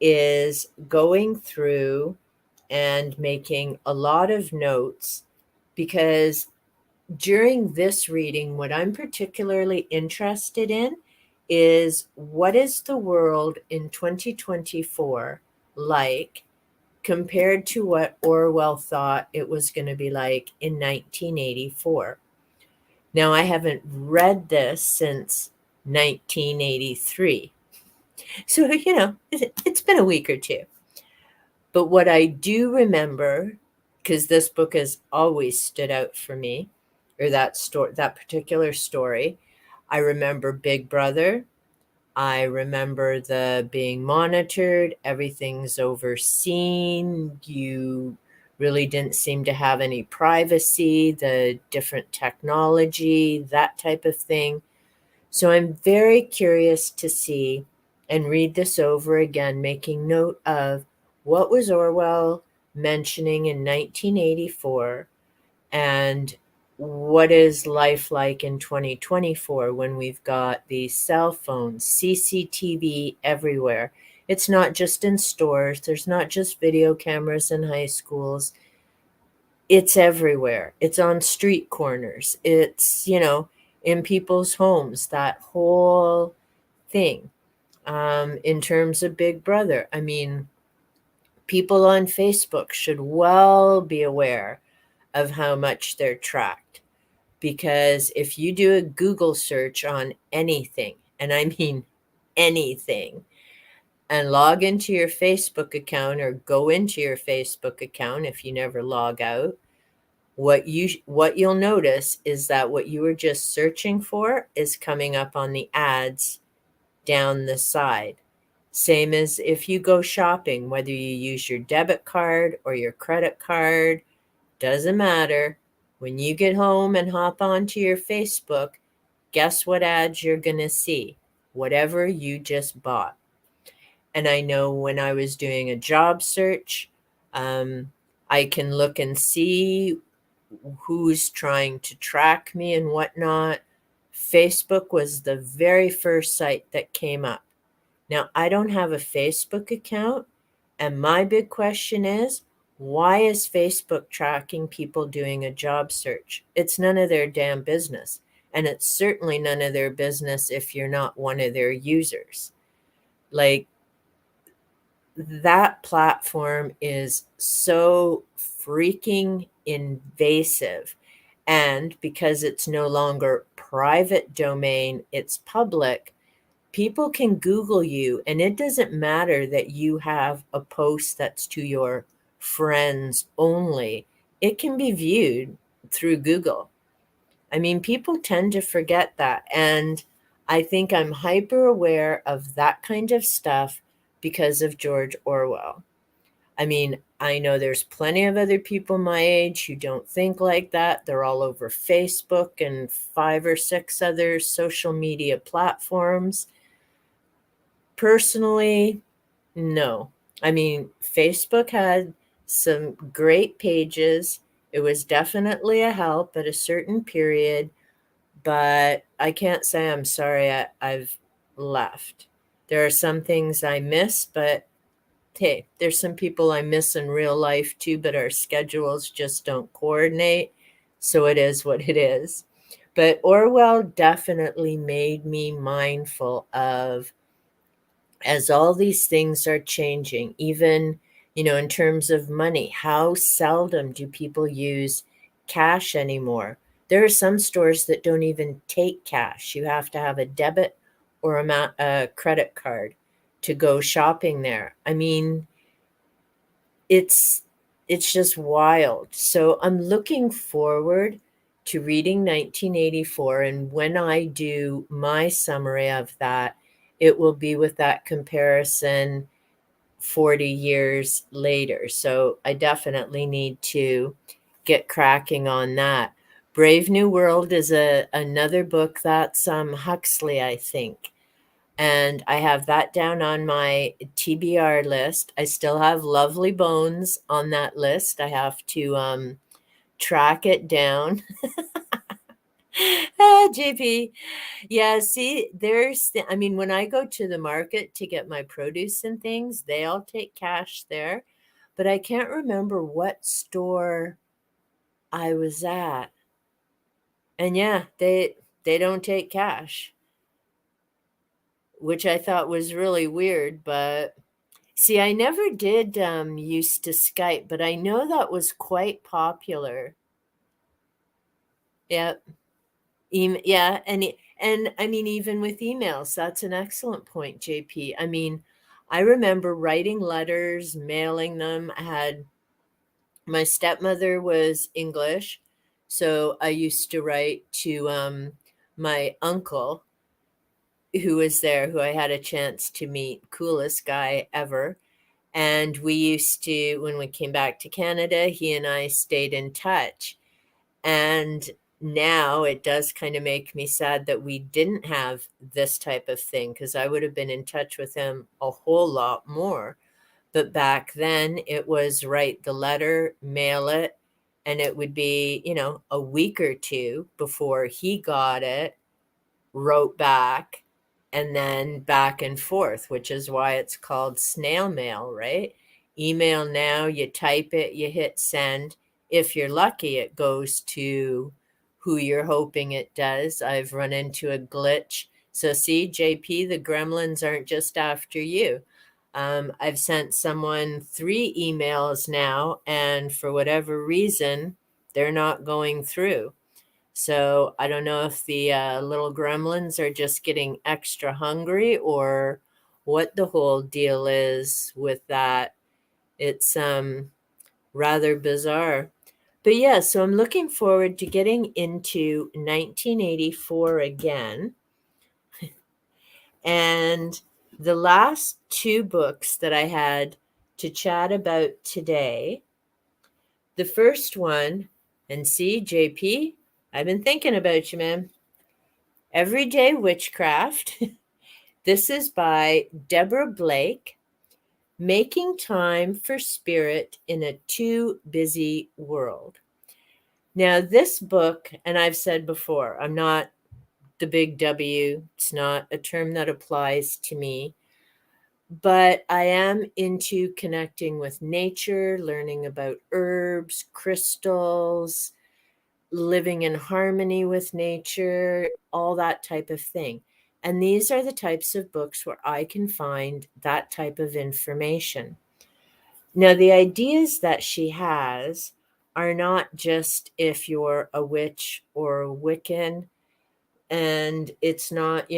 is going through and making a lot of notes, because during this reading, what I'm particularly interested in is, what is the world in 2024 like compared to what Orwell thought it was going to be like in 1984. Now, I haven't read this since 1983. So, it's been a week or two. But what I do remember, because this book has always stood out for me, or that particular story, I remember Big Brother. I remember the being monitored, everything's overseen. You really didn't seem to have any privacy, the different technology, that type of thing. So I'm very curious to see and read this over again, making note of what was Orwell mentioning in 1984, and what is life like in 2024 when we've got these cell phones, CCTV everywhere. It's not just in stores. There's not just video cameras in high schools. It's everywhere. It's on street corners. It's, in people's homes, that whole thing. In terms of Big Brother, I mean, people on Facebook should well be aware of how much they're tracked. Because if you do a Google search on anything, and I mean anything, and log into your Facebook account or go into your Facebook account if you never log out, what you'll notice is that what you were just searching for is coming up on the ads down the side. Same as if you go shopping, whether you use your debit card or your credit card, doesn't matter. When you get home and hop onto your Facebook, guess what ads you're going to see? Whatever you just bought. And I know when I was doing a job search, I can look and see who's trying to track me and whatnot. Facebook was the very first site that came up. Now, I don't have a Facebook account, and my big question is, why is Facebook tracking people doing a job search? It's none of their damn business. And it's certainly none of their business if you're not one of their users. Like, that platform is so freaking invasive. And because it's no longer private domain, it's public, people can Google you, and it doesn't matter that you have a post that's to your friends only. It can be viewed through Google. I mean, people tend to forget that. And I think I'm hyper aware of that kind of stuff because of George Orwell. I mean, I know there's plenty of other people my age who don't think like that. They're all over Facebook and 5 or 6 other social media platforms. Personally, no. I mean, Facebook had some great pages. It was definitely a help at a certain period, but I can't say I'm sorry I've left. There are some things I miss, but hey, there's some people I miss in real life too, but our schedules just don't coordinate. So it is what it is. But Orwell definitely made me mindful of, as all these things are changing, even, in terms of money, how seldom do people use cash anymore? There are some stores that don't even take cash. You have to have a debit or a credit card to go shopping there. I mean, it's it's just wild. So I'm looking forward to reading 1984, and when I do my summary of that, it will be with that comparison 40 years later. So I definitely need to get cracking on that. Brave New World is another book that's Huxley, I think. And I have that down on my TBR list. I still have Lovely Bones on that list. I have to track it down. JP. Yeah, see, I mean, when I go to the market to get my produce and things, they all take cash there. But I can't remember what store I was at. And yeah, they don't take cash, which I thought was really weird, but see, I never did used to Skype, but I know that was quite popular. Yeah, yeah, and I mean, even with emails, that's an excellent point, JP. I mean, I remember writing letters, mailing them. My stepmother was English, so I used to write to my uncle who was there, who I had a chance to meet, coolest guy ever. And we used to, when we came back to Canada, he and I stayed in touch. And now it does kind of make me sad that we didn't have this type of thing, because I would have been in touch with him a whole lot more. But back then it was write the letter, mail it, and it would be, a week or two before he got it, wrote back, and then back and forth, which is why it's called snail mail, right? Email now, you type it, you hit send. If you're lucky, it goes to who you're hoping it does. I've run into a glitch. So, see, JP, the gremlins aren't just after you. I've sent someone 3 emails now, and for whatever reason, they're not going through. So I don't know if the little gremlins are just getting extra hungry, or what the whole deal is with that. It's rather bizarre. But yeah, so I'm looking forward to getting into 1984 again. And the last two books that I had to chat about today, the first one, and see, JP, I've been thinking about you, man. Everyday Witchcraft. This is by Deborah Blake, Making Time for Spirit in a Too Busy World. Now, this book, and I've said before, I'm not the big W, it's not a term that applies to me, but I am into connecting with nature, learning about herbs, crystals, living in harmony with nature, all that type of thing. And these are the types of books where I can find that type of information. Now, the ideas that she has are not just if you're a witch or a Wiccan, and it's not,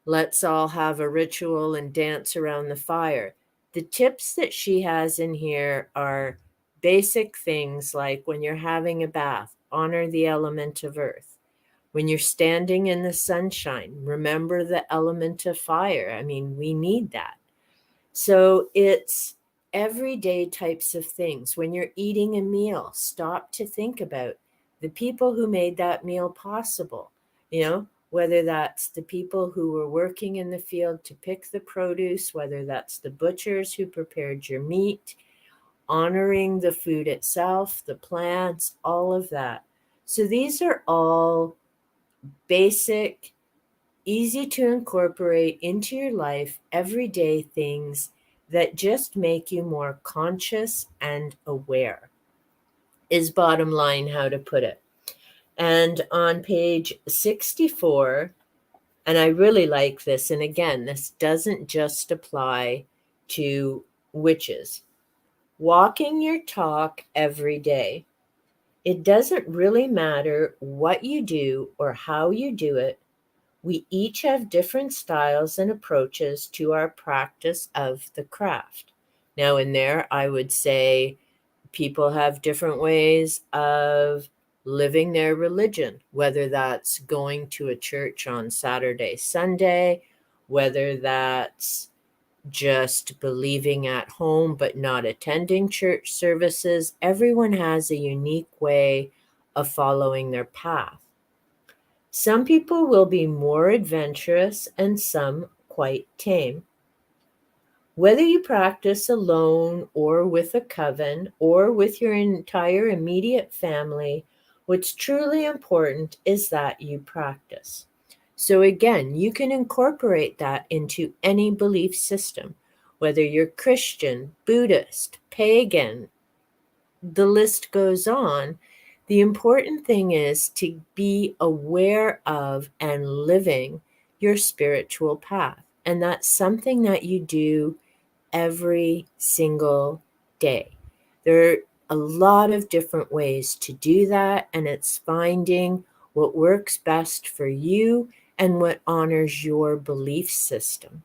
let's all have a ritual and dance around the fire. The tips that she has in here are basic things like when you're having a bath, honor the element of earth. When you're standing in the sunshine, remember the element of fire. I mean, we need that. So it's everyday types of things. When you're eating a meal, stop to think about the people who made that meal possible. Whether that's the people who were working in the field to pick the produce, whether that's the butchers who prepared your meat, honoring the food itself, the plants, all of that. So these are all basic, easy to incorporate into your life, everyday things that just make you more conscious and aware, is bottom line how to put it. And on page 64, and I really like this, and again, this doesn't just apply to witches. Walking your talk every day. It doesn't really matter what you do or how you do it. We each have different styles and approaches to our practice of the craft. Now, in there, I would say people have different ways of living their religion, whether that's going to a church on Saturday, Sunday, whether that's just believing at home but not attending church services. Everyone has a unique way of following their path. Some people will be more adventurous and some quite tame. Whether you practice alone or with a coven or with your entire immediate family, what's truly important is that you practice. So again, you can incorporate that into any belief system, whether you're Christian, Buddhist, pagan, the list goes on. The important thing is to be aware of and living your spiritual path. And that's something that you do every single day. There are a lot of different ways to do that, and it's finding what works best for you and what honors your belief system.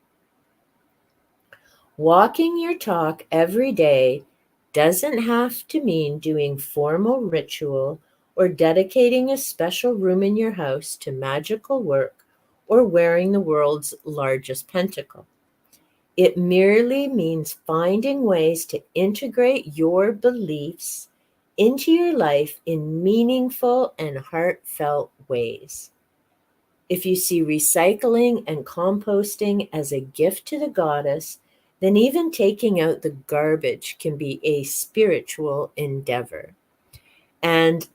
Walking your talk every day doesn't have to mean doing formal ritual or dedicating a special room in your house to magical work or wearing the world's largest pentacle. It merely means finding ways to integrate your beliefs into your life in meaningful and heartfelt ways. If you see recycling and composting as a gift to the goddess, then even taking out the garbage can be a spiritual endeavor. And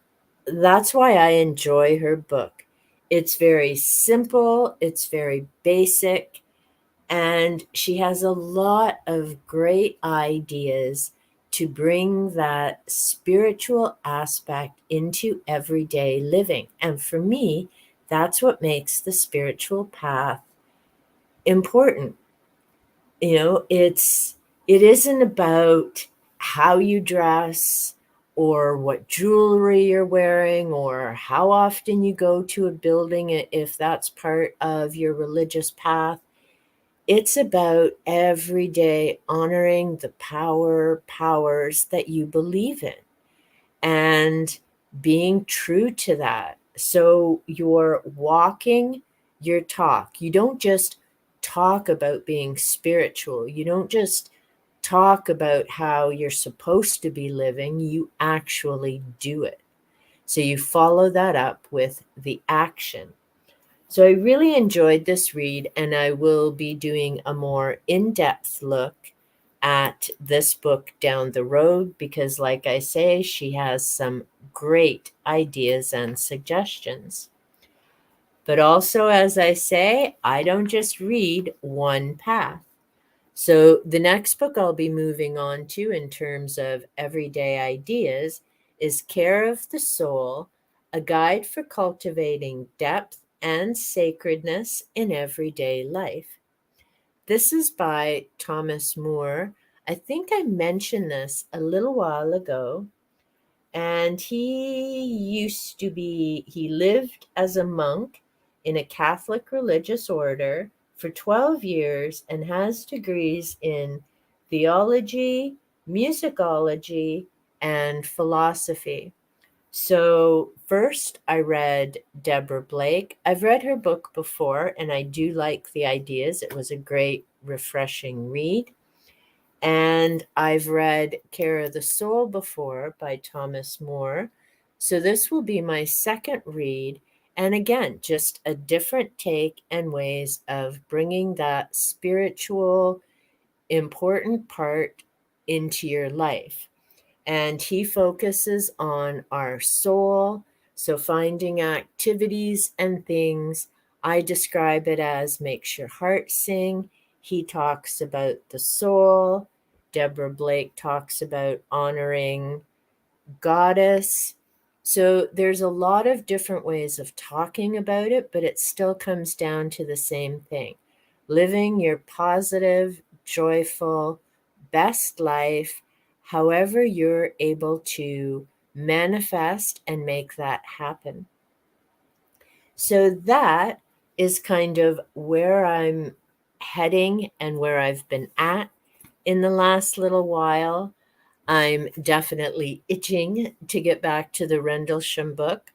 that's why I enjoy her book. It's very simple, it's very basic, and she has a lot of great ideas to bring that spiritual aspect into everyday living. And for me, that's what makes the spiritual path important. It isn't about how you dress or what jewelry you're wearing or how often you go to a building if that's part of your religious path. it's about every day honoring the powers that you believe in and being true to that. So you're walking your talk. You don't just talk about being spiritual. You don't just talk about how you're supposed to be living. You actually do it. So you follow that up with the action. So I really enjoyed this read, and I will be doing a more in-depth look at this book down the road because, like I say, she has some great ideas and suggestions. But also, as I say, I don't just read one path. So the next book I'll be moving on to in terms of everyday ideas is Care of the Soul, a guide for cultivating depth and sacredness in everyday life. This is by Thomas Moore. I think I mentioned this a little while ago. And he lived as a monk in a Catholic religious order for 12 years and has degrees in theology, musicology, and philosophy. So, first, I read Deborah Blake. I've read her book before, and I do like the ideas. It was a great, refreshing read. And I've read Care of the Soul before by Thomas Moore. So, this will be my second read. And again, just a different take and ways of bringing that spiritual, important part into your life. And he focuses on our soul. So, finding activities and things, I describe it as makes your heart sing. He talks about the soul. Deborah Blake talks about honoring goddess. So, there's a lot of different ways of talking about it, but it still comes down to the same thing: living your positive, joyful, best life, however you're able to manifest and make that happen. So that is kind of where I'm heading and where I've been at in the last little while. I'm definitely itching to get back to the Rendlesham book,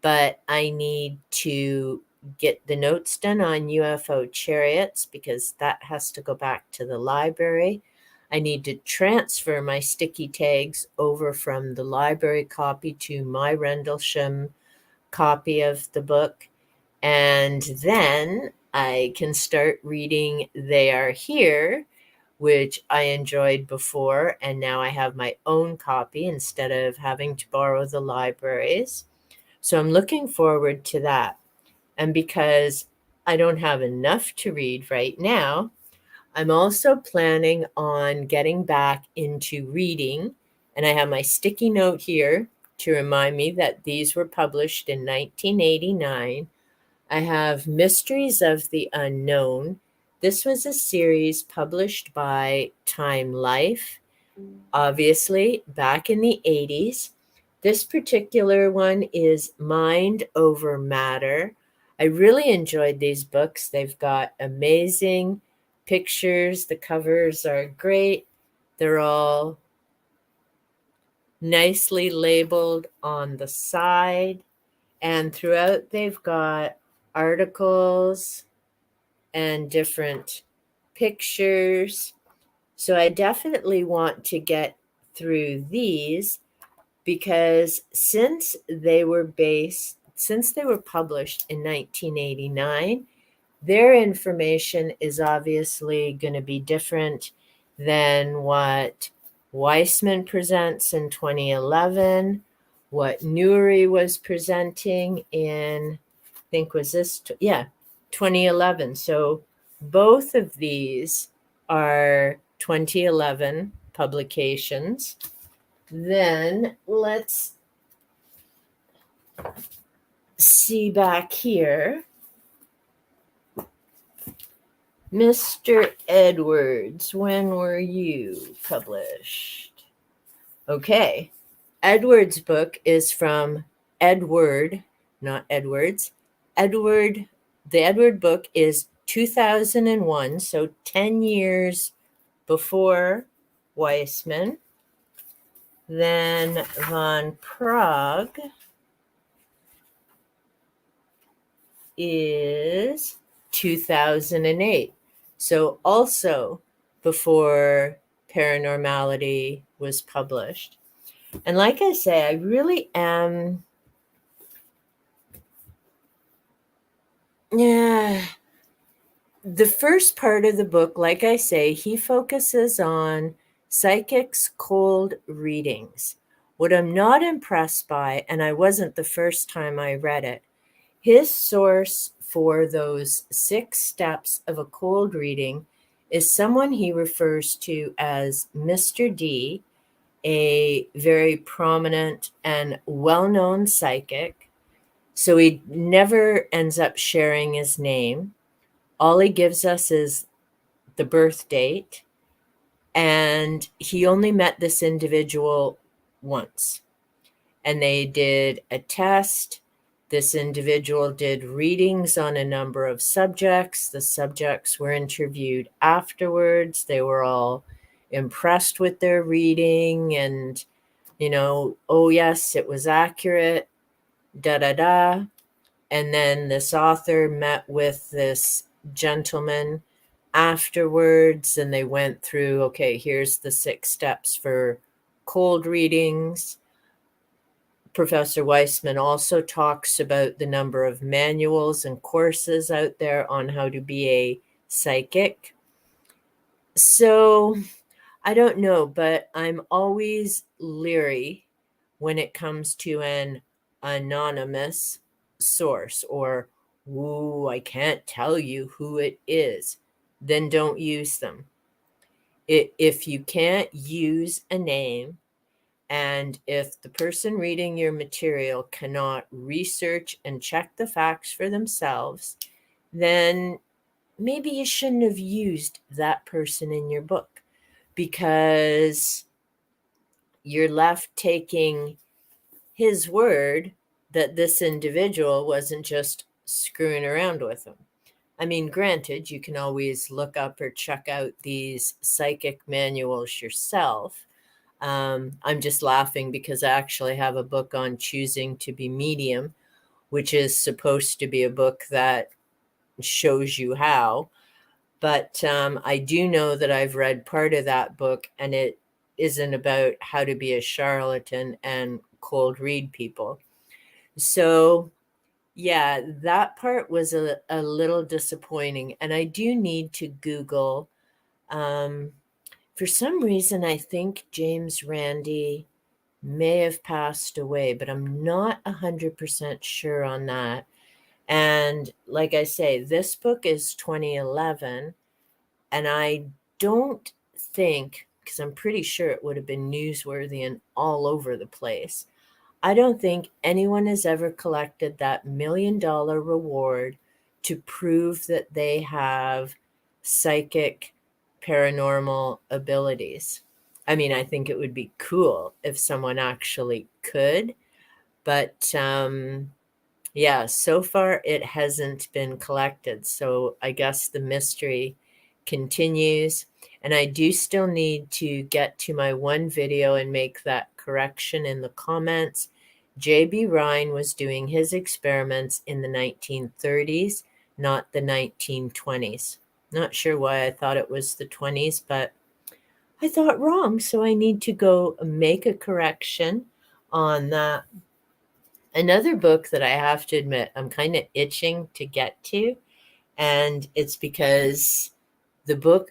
but I need to get the notes done on UFO chariots because that has to go back to the library. I need to transfer my sticky tags over from the library copy to my Rendlesham copy of the book. And then I can start reading They Are Here, which I enjoyed before. And now I have my own copy instead of having to borrow the libraries. So I'm looking forward to that. And because I don't have enough to read right now, I'm also planning on getting back into reading. And I have my sticky note here to remind me that these were published in 1989. I have Mysteries of the Unknown. This was a series published by Time Life, obviously back in the 80s. This particular one is Mind Over Matter. I really enjoyed these books. They've got amazing pictures. The covers are great. They're all nicely labeled on the side. And throughout, they've got articles and different pictures. So I definitely want to get through these because since they were published in 1989, their information is obviously going to be different than what Weissman presents in 2011, what Newry was presenting in, I think was this, 2011. So both of these are 2011 publications. Then let's see back here. Mr. Edwards, when were you published? Okay. Edwards' book is from Edward, not Edwards. The Edward book is 2001, so 10 years before Weissman. Then von Prague is 2008. So also before Paranormality was published. And like I say, I really am, yeah. The first part of the book, like I say, he focuses on psychics' cold readings. What I'm not impressed by, and I wasn't the first time I read it, his source for those 6 steps of a cold reading is someone he refers to as Mr. D, a very prominent and well-known psychic. So he never ends up sharing his name. All he gives us is the birth date, and he only met this individual once. And they did a test. This individual did readings on a number of subjects. The subjects were interviewed afterwards. They were all impressed with their reading and, oh, yes, it was accurate, da da da. And then this author met with this gentleman afterwards, and they went through, okay, here's the 6 steps for cold readings. Professor Weissman also talks about the number of manuals and courses out there on how to be a psychic. So I don't know, but I'm always leery when it comes to an anonymous source, or, ooh, I can't tell you who it is. Then don't use them. If you can't use a name, and if the person reading your material cannot research and check the facts for themselves, then maybe you shouldn't have used that person in your book, because you're left taking his word that this individual wasn't just screwing around with him. I mean, granted, you can always look up or check out these psychic manuals yourself. I'm just laughing because I actually have a book on choosing to be medium, which is supposed to be a book that shows you how. But I do know that I've read part of that book, and it isn't about how to be a charlatan and cold read people. So, yeah, that part was a little disappointing. And I do need to Google. For some reason, I think James Randi may have passed away, but I'm not 100% sure on that. And like I say, this book is 2011, and I don't think, because I'm pretty sure it would have been newsworthy and all over the place, I don't think anyone has ever collected that $1 million reward to prove that they have psychic paranormal abilities. I mean, I think it would be cool if someone actually could, but yeah, so far it hasn't been collected. So I guess the mystery continues. And I do still need to get to my one video and make that correction in the comments. J.B. Rhine was doing his experiments in the 1930s, not the 1920s. Not sure why I thought it was the 20s, but I thought wrong. So I need to go make a correction on that. Another book that I have to admit I'm kind of itching to get to, and it's because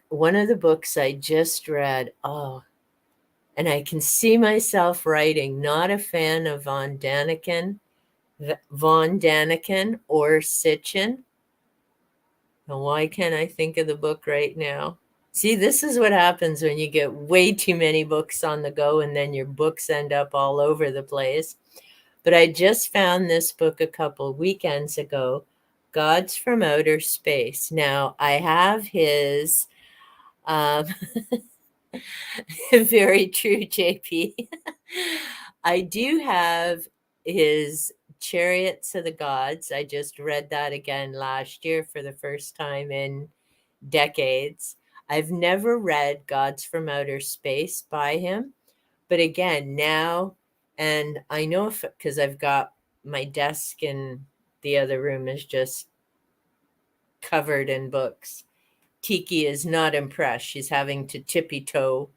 one of the books I just read, and I can see myself writing, not a fan of von Daniken or Sitchin. And why can't I think of the book right now? See, this is what happens when you get way too many books on the go, and then your books end up all over the place. But I just found this book a couple weekends ago, Gods from Outer Space. Now, I have his, very true, JP. I do have his Chariots of the Gods. I just read that again last year for the first time in decades. I've never read Gods from Outer Space by him, but again, now, and I know if because I've got my desk in the other room is just covered in books. Tiki is not impressed. She's having to tippy toe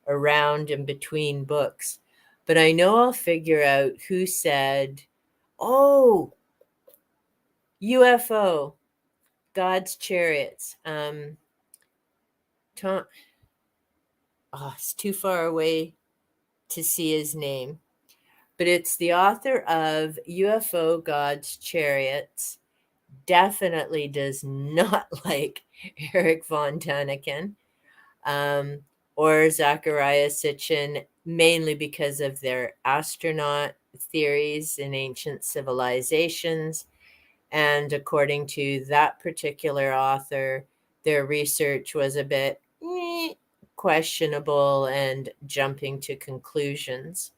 around and between books. But I know I'll figure out who said, oh, UFO, God's Chariots. Tom, it's too far away to see his name. But it's the author of UFO, God's Chariots. Definitely does not like Eric von Däniken. Or Zachariah Sitchin, mainly because of their astronaut theories in ancient civilizations. And according to that particular author, their research was a bit questionable and jumping to conclusions.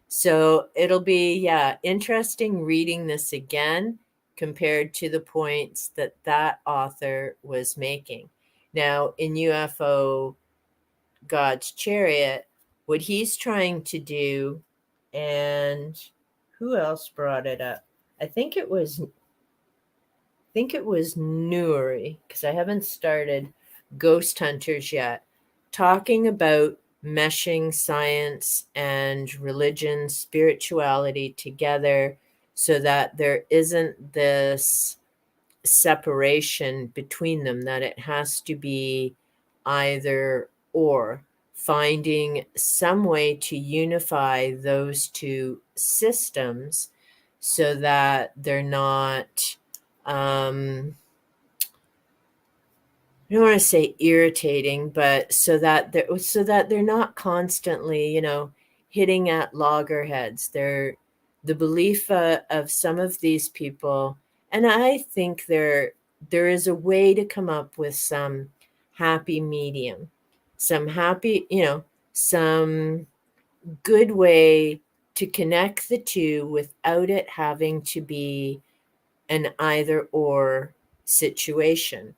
So it'll be, interesting reading this again compared to the points that that author was making. Now, in UFO, God's Chariot, what he's trying to do, and who else brought it up? I think it was Nuri, because I haven't started Ghost Hunters yet, talking about meshing science and religion, spirituality together so that there isn't this separation between them, that it has to be either or, finding some way to unify those two systems so that they're not I don't want to say irritating, but so that they're not constantly, hitting at loggerheads. They're the belief of some of these people, and I think there is a way to come up with some happy medium, some happy, some good way to connect the two without it having to be an either or situation.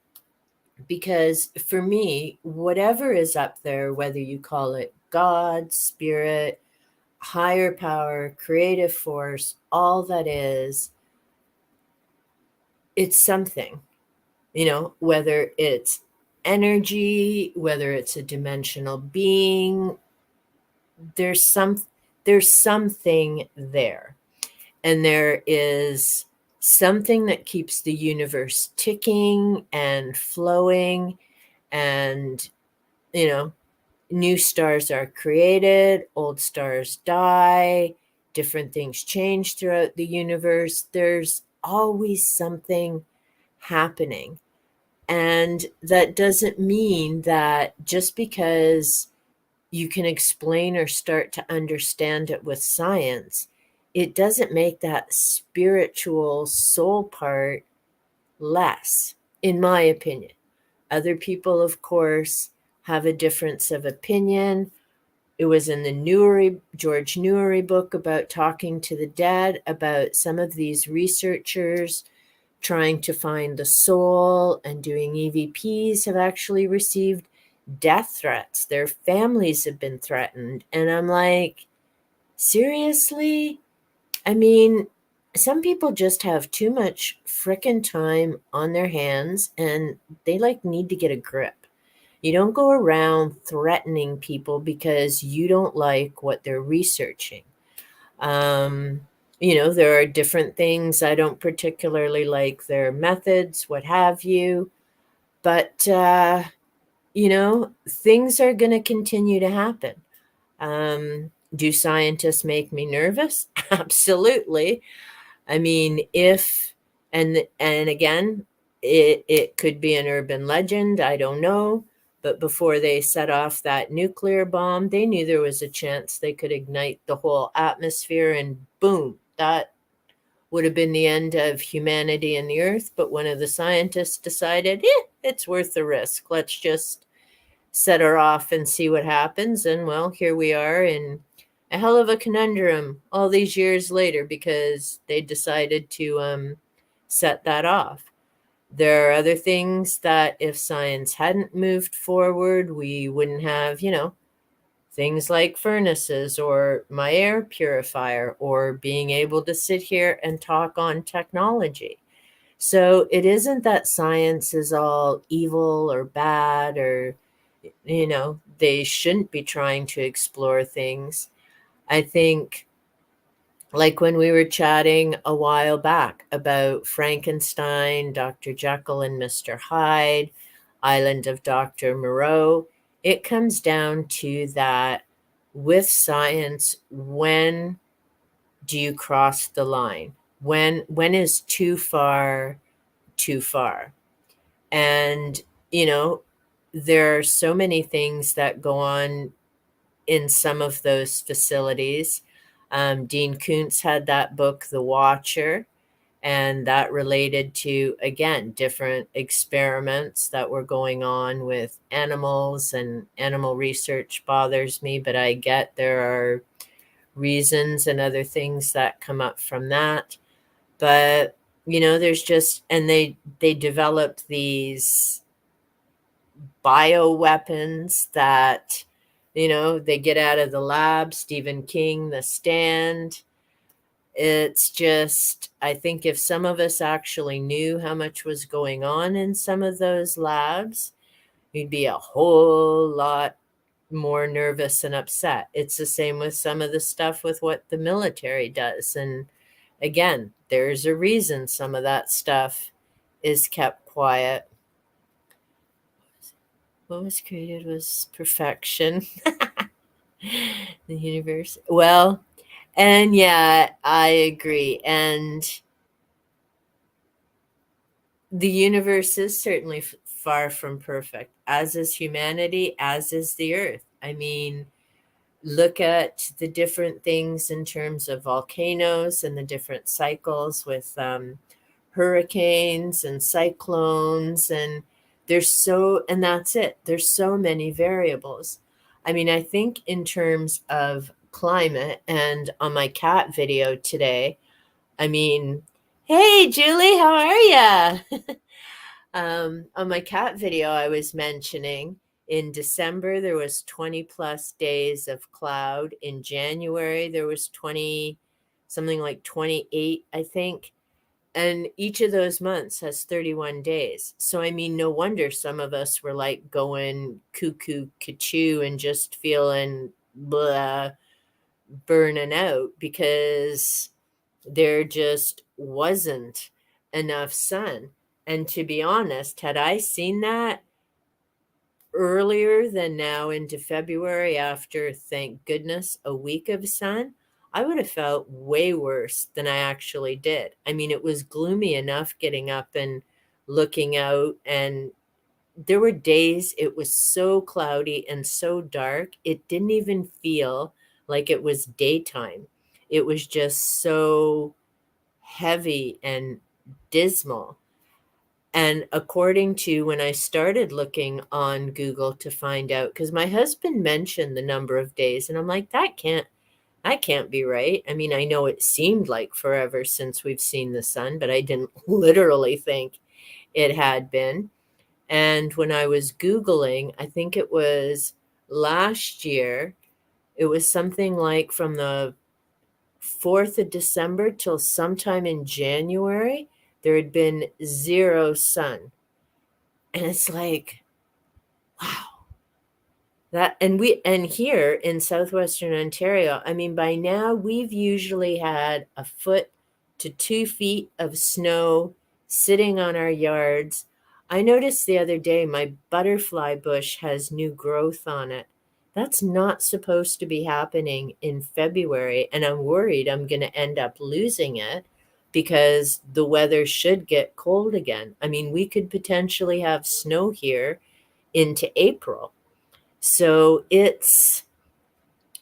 Because for me, whatever is up there, whether you call it God, spirit, higher power, creative force, all that is, it's something, whether it's energy, whether it's a dimensional being, there's something there. And there is something that keeps the universe ticking and flowing, and new stars are created, old stars die, different things change throughout the universe. There's always something happening. And that doesn't mean that just because you can explain or start to understand it with science, it doesn't make that spiritual soul part less, in my opinion. Other people, of course, have a difference of opinion. It was in the George Newry book about talking to the dead, about some of these researchers trying to find the soul and doing EVPs have actually received death threats. Their families have been threatened. And I'm like, seriously? I mean, some people just have too much frickin' time on their hands and they need to get a grip. You don't go around threatening people because you don't like what they're researching. There are different things. I don't particularly like their methods, what have you. But, things are going to continue to happen. Do scientists make me nervous? Absolutely. I mean, and again, it could be an urban legend. I don't know. But before they set off that nuclear bomb, they knew there was a chance they could ignite the whole atmosphere, and boom, that would have been the end of humanity and the earth. But one of the scientists decided, it's worth the risk. Let's just set her off and see what happens. And well, here we are. And a hell of a conundrum all these years later because they decided to set that off. There are other things that if science hadn't moved forward, we wouldn't have, things like furnaces or my air purifier or being able to sit here and talk on technology. So it isn't that science is all evil or bad or, they shouldn't be trying to explore things. I think, like when we were chatting a while back about Frankenstein, Dr. Jekyll and Mr. Hyde, Island of Dr. Moreau, it comes down to that with science, when do you cross the line? When is too far too far? And, there are so many things that go on in some of those facilities. Dean Koontz had that book, The Watcher, and that related to, again, different experiments that were going on with animals, and animal research bothers me, but I get there are reasons and other things that come up from that. But, there's just, and they developed these bioweapons that, they get out of the lab. Stephen King, The Stand. It's just, I think if some of us actually knew how much was going on in some of those labs, we'd be a whole lot more nervous and upset. It's the same with some of the stuff with what the military does. And again, there's a reason some of that stuff is kept quiet. What was created was perfection. The universe. Well, and yeah, I agree. And the universe is certainly far from perfect, as is humanity, as is the earth. I mean, look at the different things in terms of volcanoes and the different cycles with hurricanes and cyclones, and and that's it. There's so many variables. I mean, I think in terms of climate, and on my cat video today, I mean, hey Julie, how are you? On my cat video, I was mentioning in December there was 20 plus days of cloud. In January there was 20, something like 28, I think. And each of those months has 31 days. So, I mean, no wonder some of us were like going cuckoo, cuckoo, and just feeling blah, burning out because there just wasn't enough sun. And to be honest, had I seen that earlier than now into February, after, thank goodness, a week of sun, I would have felt way worse than I actually did. I mean, it was gloomy enough getting up and looking out, and there were days it was so cloudy and so dark, it didn't even feel like it was daytime. It was just so heavy and dismal. And according to when I started looking on Google to find out, because my husband mentioned the number of days, and I'm like, that can't be right. I mean, I know it seemed like forever since we've seen the sun, but I didn't literally think it had been. And when I was Googling, I think it was last year, it was something like from the 4th of December till sometime in January, there had been zero sun. And it's like, wow. And here in southwestern Ontario, I mean, by now we've usually had a foot to 2 feet of snow sitting on our yards. I noticed the other day my butterfly bush has new growth on it. That's not supposed to be happening in February, and I'm worried I'm going to end up losing it because the weather should get cold again. I mean, we could potentially have snow here into April. So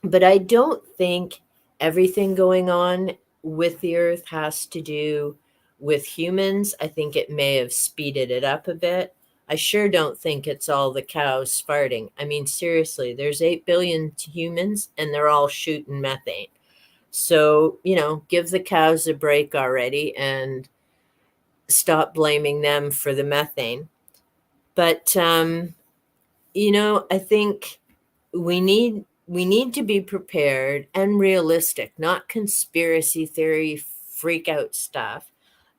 but I don't think everything going on with the earth has to do with humans. I think it may have speeded it up a bit. I sure don't think it's all the cows farting. I mean, seriously, there's 8 billion humans and they're all shooting methane. So, give the cows a break already and stop blaming them for the methane. But, I think we need to be prepared and realistic, not conspiracy theory freak out stuff,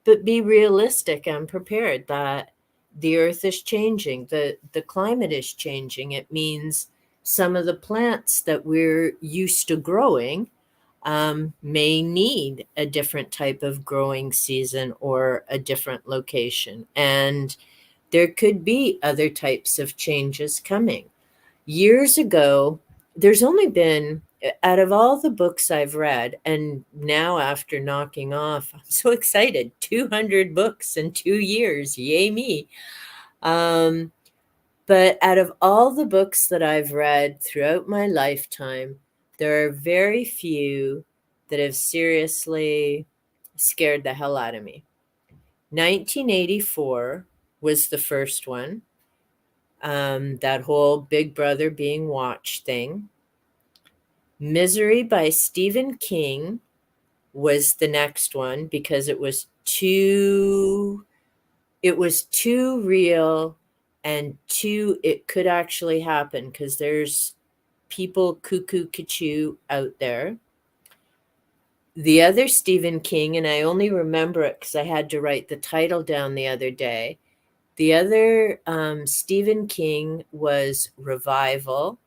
but be realistic and prepared that the earth is changing, the climate is changing. It means some of the plants that we're used to growing may need a different type of growing season or a different location. And there could be other types of changes coming. Years ago, there's only been, out of all the books I've read, and now after knocking off, I'm so excited, 200 books in 2 years, yay me. Um, but out of all the books that I've read throughout my lifetime, there are very few that have seriously scared the hell out of me. 1984 was the first one, that whole Big Brother being watched thing. Misery by Stephen King was the next one because it was too real and too it could actually happen because there's people cuckoo cuckoo out there. The other Stephen King, and I only remember it because I had to write the title down the other day. The other Stephen King was Revival,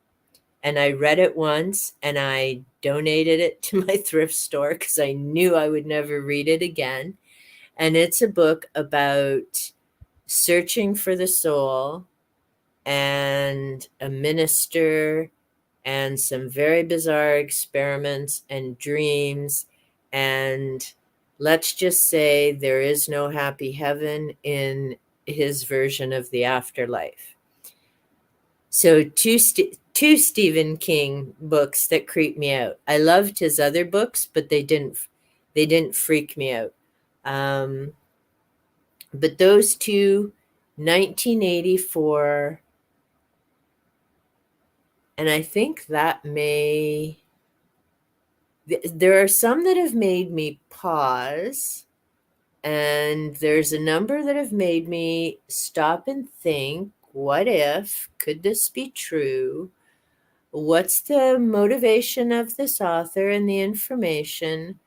and I read it once and I donated it to my thrift store because I knew I would never read it again. And it's a book about searching for the soul and a minister and some very bizarre experiments and dreams. And let's just say there is no happy heaven in his version of the afterlife. So two Stephen King books that creep me out. I loved his other books, but they didn't freak me out. But those two, 1984, and I think there are some that have made me pause, and there's a number that have made me stop and think, what if? Could this be true? What's the motivation of this author and the information?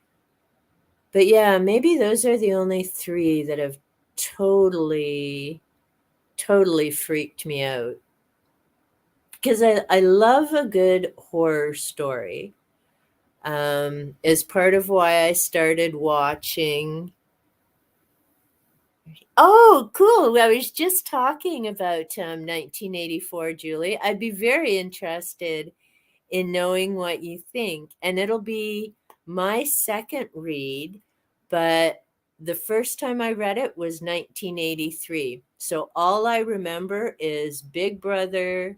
But yeah, maybe those are the only three that have totally, totally freaked me out. Because I love a good horror story. Is part of why I started watching. Oh, cool. I was just talking about 1984, Julie. I'd be very interested in knowing what you think. And it'll be my second read, but the first time I read it was 1983. So all I remember is Big Brother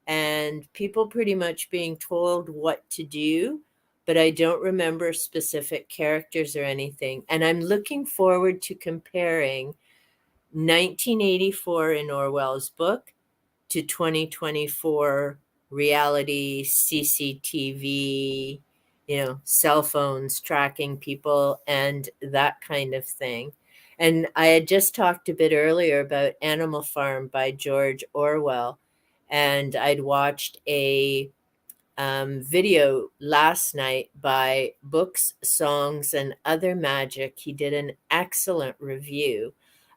and people pretty much being told what to do, but I don't remember specific characters or anything. And I'm looking forward to comparing 1984 in Orwell's book to 2024 reality CCTV, cell phones tracking people and that kind of thing. And I had just talked a bit earlier about Animal Farm by George Orwell, and I'd watched a video last night by Books, Songs, and Other Magic. He did an excellent review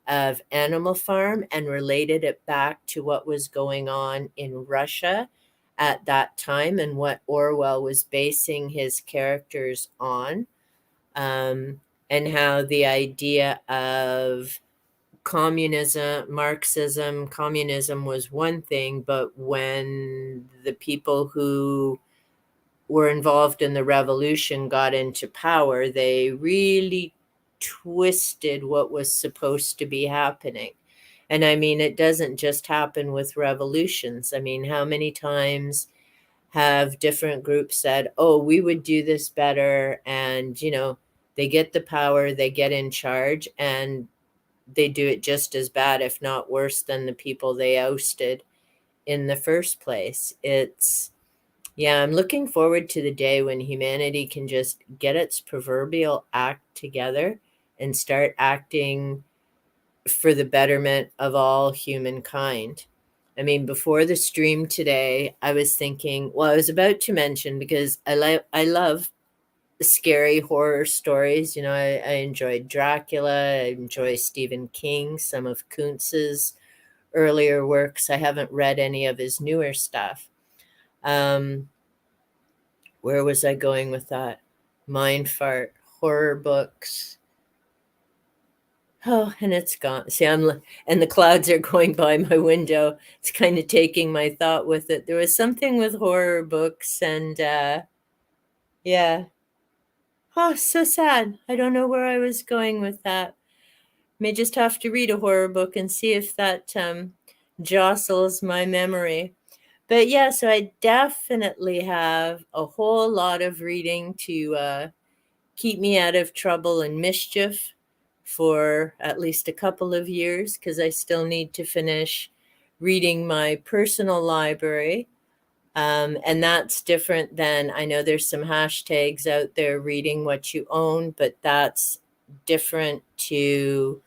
of Animal Farm and related it back to what was going on in Russia at that time and what Orwell was basing his characters on, and how the idea of communism was one thing, but when the people who were involved in the revolution got into power, they really twisted what was supposed to be happening. And I mean, it doesn't just happen with revolutions. I mean, how many times have different groups said, oh, we would do this better? And, they get the power, they get in charge, and they do it just as bad, if not worse, than the people they ousted in the first place. Yeah, I'm looking forward to the day when humanity can just get its proverbial act together and start acting for the betterment of all humankind. I mean, before the stream today, I was thinking, well, I was about to mention, because I love scary horror stories. I enjoyed Dracula. I enjoy Stephen King, some of Kuntz's earlier works. I haven't read any of his newer stuff. Um, where was I going with that? Mind fart, horror books. Oh, and it's gone. See, and the clouds are going by my window. It's kind of taking my thought with it. There was something with horror books, and yeah. Oh, so sad. I don't know where I was going with that. May just have to read a horror book and see if that jostles my memory. But yeah, so I definitely have a whole lot of reading to keep me out of trouble and mischief for at least a couple of years, because I still need to finish reading my personal library. And that's different than, I know there's some hashtags out there, reading what you own, but that's different to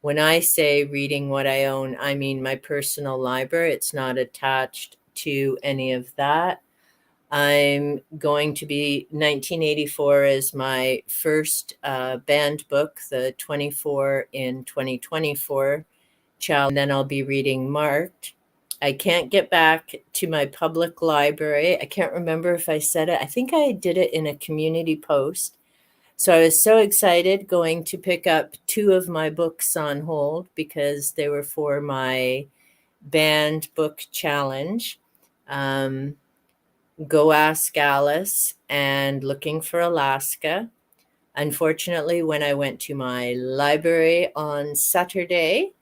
when I say reading what I own, I mean my personal library. It's not attached to any of that. I'm going to be 1984 is my first banned book, the 24 in 2024 challenge, and then I'll be reading Marked. I can't get back to my public library. I can't remember if I said it. I think I did it in a community post. So I was so excited going to pick up two of my books on hold because they were for my banned book challenge. Go Ask Alice and Looking for Alaska. Unfortunately, when I went to my library on Saturday,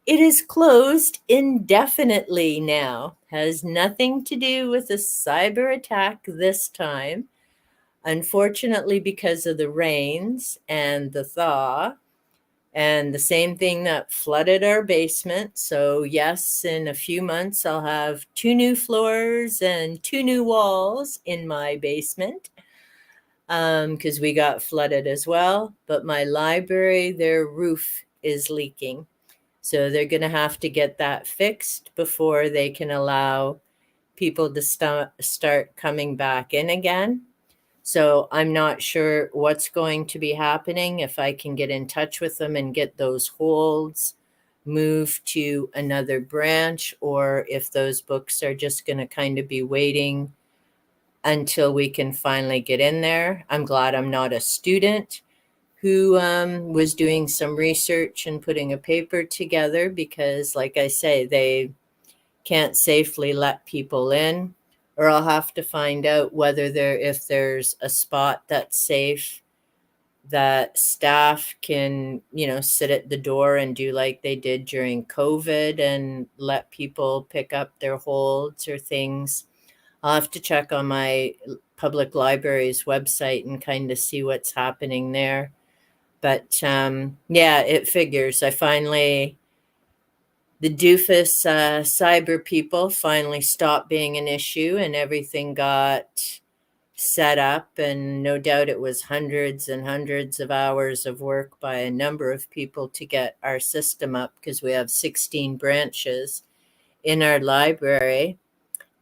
it is closed indefinitely now. Has nothing to do with a cyber attack this time. Unfortunately, because of the rains and the thaw, and the same thing that flooded our basement. So, yes, in a few months, I'll have 2 new floors and 2 new walls in my basement, because we got flooded as well. But my library, their roof is leaking. So they're going to have to get that fixed before they can allow people to start coming back in again. So I'm not sure what's going to be happening, if I can get in touch with them and get those holds moved to another branch, or if those books are just going to kind of be waiting until we can finally get in there. I'm glad I'm not a student who was doing some research and putting a paper together, because, like I say, they can't safely let people in, or I'll have to find out whether if there's a spot that's safe that staff can, sit at the door and do like they did during COVID and let people pick up their holds or things. I'll have to check on my public library's website and kind of see what's happening there. But yeah, it figures. The doofus cyber people finally stopped being an issue, and everything got set up. And no doubt it was hundreds and hundreds of hours of work by a number of people to get our system up, because we have 16 branches in our library.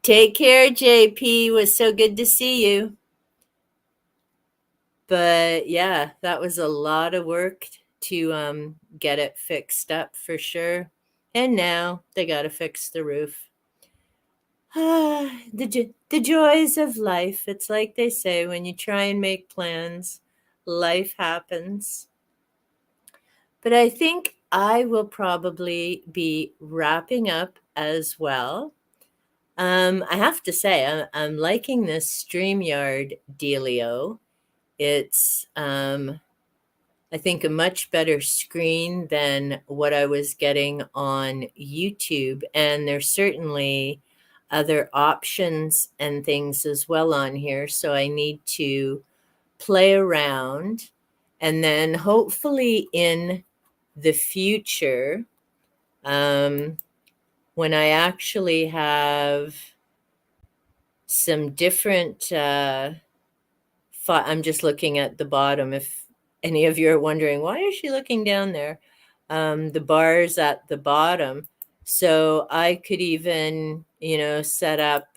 Take care, JP. It was so good to see you. But yeah, that was a lot of work to get it fixed up for sure. And now they got to fix the roof. The joys of life. It's like they say, when you try and make plans, life happens. But I think I will probably be wrapping up as well. I have to say, I'm liking this StreamYard dealio. It's, I think, a much better screen than what I was getting on YouTube. And there's certainly other options and things as well on here. So I need to play around. And then hopefully in the future, when I actually have some different, I'm just looking at the bottom. If any of you are wondering, why is she looking down there? The bars at the bottom. So I could even, set up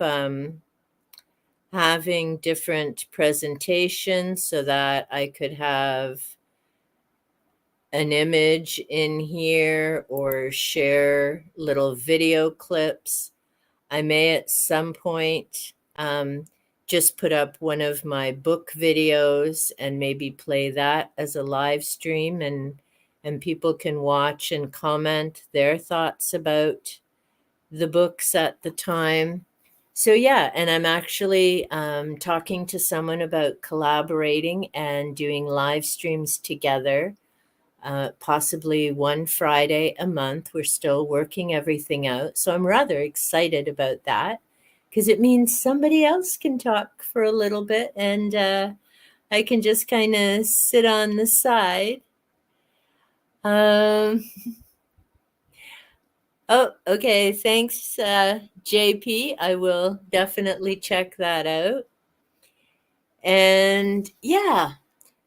having different presentations so that I could have an image in here or share little video clips. I may at some point just put up one of my book videos and maybe play that as a live stream, and people can watch and comment their thoughts about the books at the time. So yeah, and I'm actually talking to someone about collaborating and doing live streams together, possibly one Friday a month. We're still working everything out. So I'm rather excited about that because it means somebody else can talk for a little bit, and I can just kind of sit on the side. Um, oh, okay. Thanks, JP. I will definitely check that out. And yeah,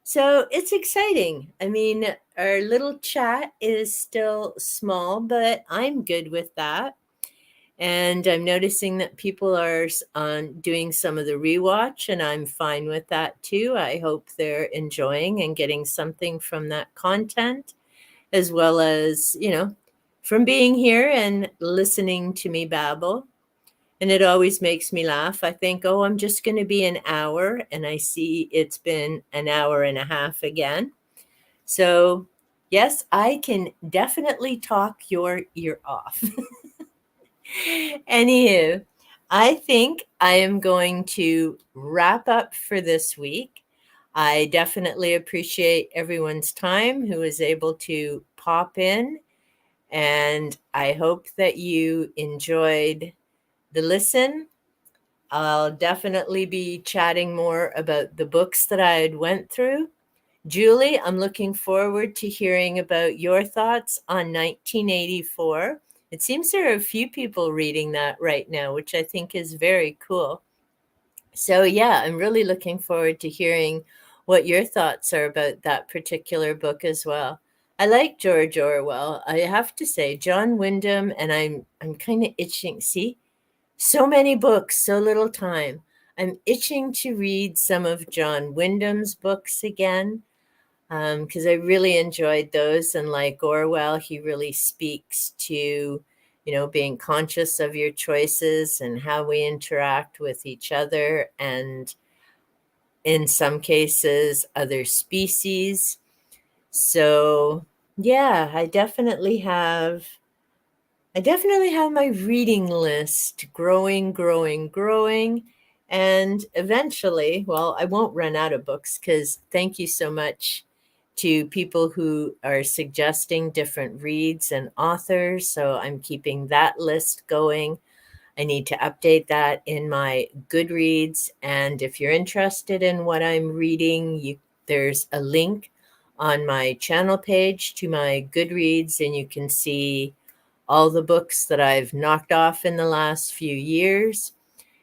so it's exciting. I mean, our little chat is still small, but I'm good with that. And I'm noticing that people are on doing some of the rewatch, and I'm fine with that too. I hope they're enjoying and getting something from that content, as well as, from being here and listening to me babble. And it always makes me laugh. I think, oh, I'm just going to be an hour, and I see it's been an hour and a half again. So, yes, I can definitely talk your ear off. Anywho, I think I am going to wrap up for this week. I definitely appreciate everyone's time who is able to pop in, and I hope that you enjoyed the listen. I'll definitely be chatting more about the books that I had went through. Julie, I'm looking forward to hearing about your thoughts on 1984. It seems there are a few people reading that right now, which I think is very cool. So yeah, I'm really looking forward to hearing what your thoughts are about that particular book as well. I like George Orwell. I have to say, John Wyndham, and I'm kind of itching. See, so many books, so little time. I'm itching to read some of John Wyndham's books again because I really enjoyed those. And like Orwell, he really speaks to, being conscious of your choices and how we interact with each other, and in some cases, other species. So, yeah, I definitely have my reading list growing, growing, growing. And eventually, well, I won't run out of books because thank you so much to people who are suggesting different reads and authors. So I'm keeping that list going. I need to update that in my Goodreads. And if you're interested in what I'm reading, there's a link on my channel page to my Goodreads, and you can see all the books that I've knocked off in the last few years,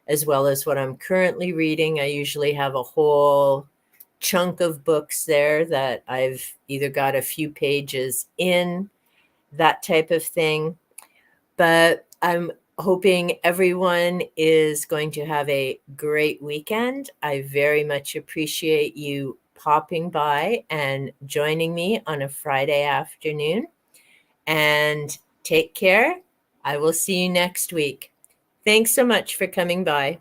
as well as what I'm currently reading. I usually have a whole chunk of books there that I've either got a few pages in, that type of thing. But I'm hoping everyone is going to have a great weekend. I very much appreciate you popping by and joining me on a Friday afternoon. And take care. I will see you next week. Thanks so much for coming by.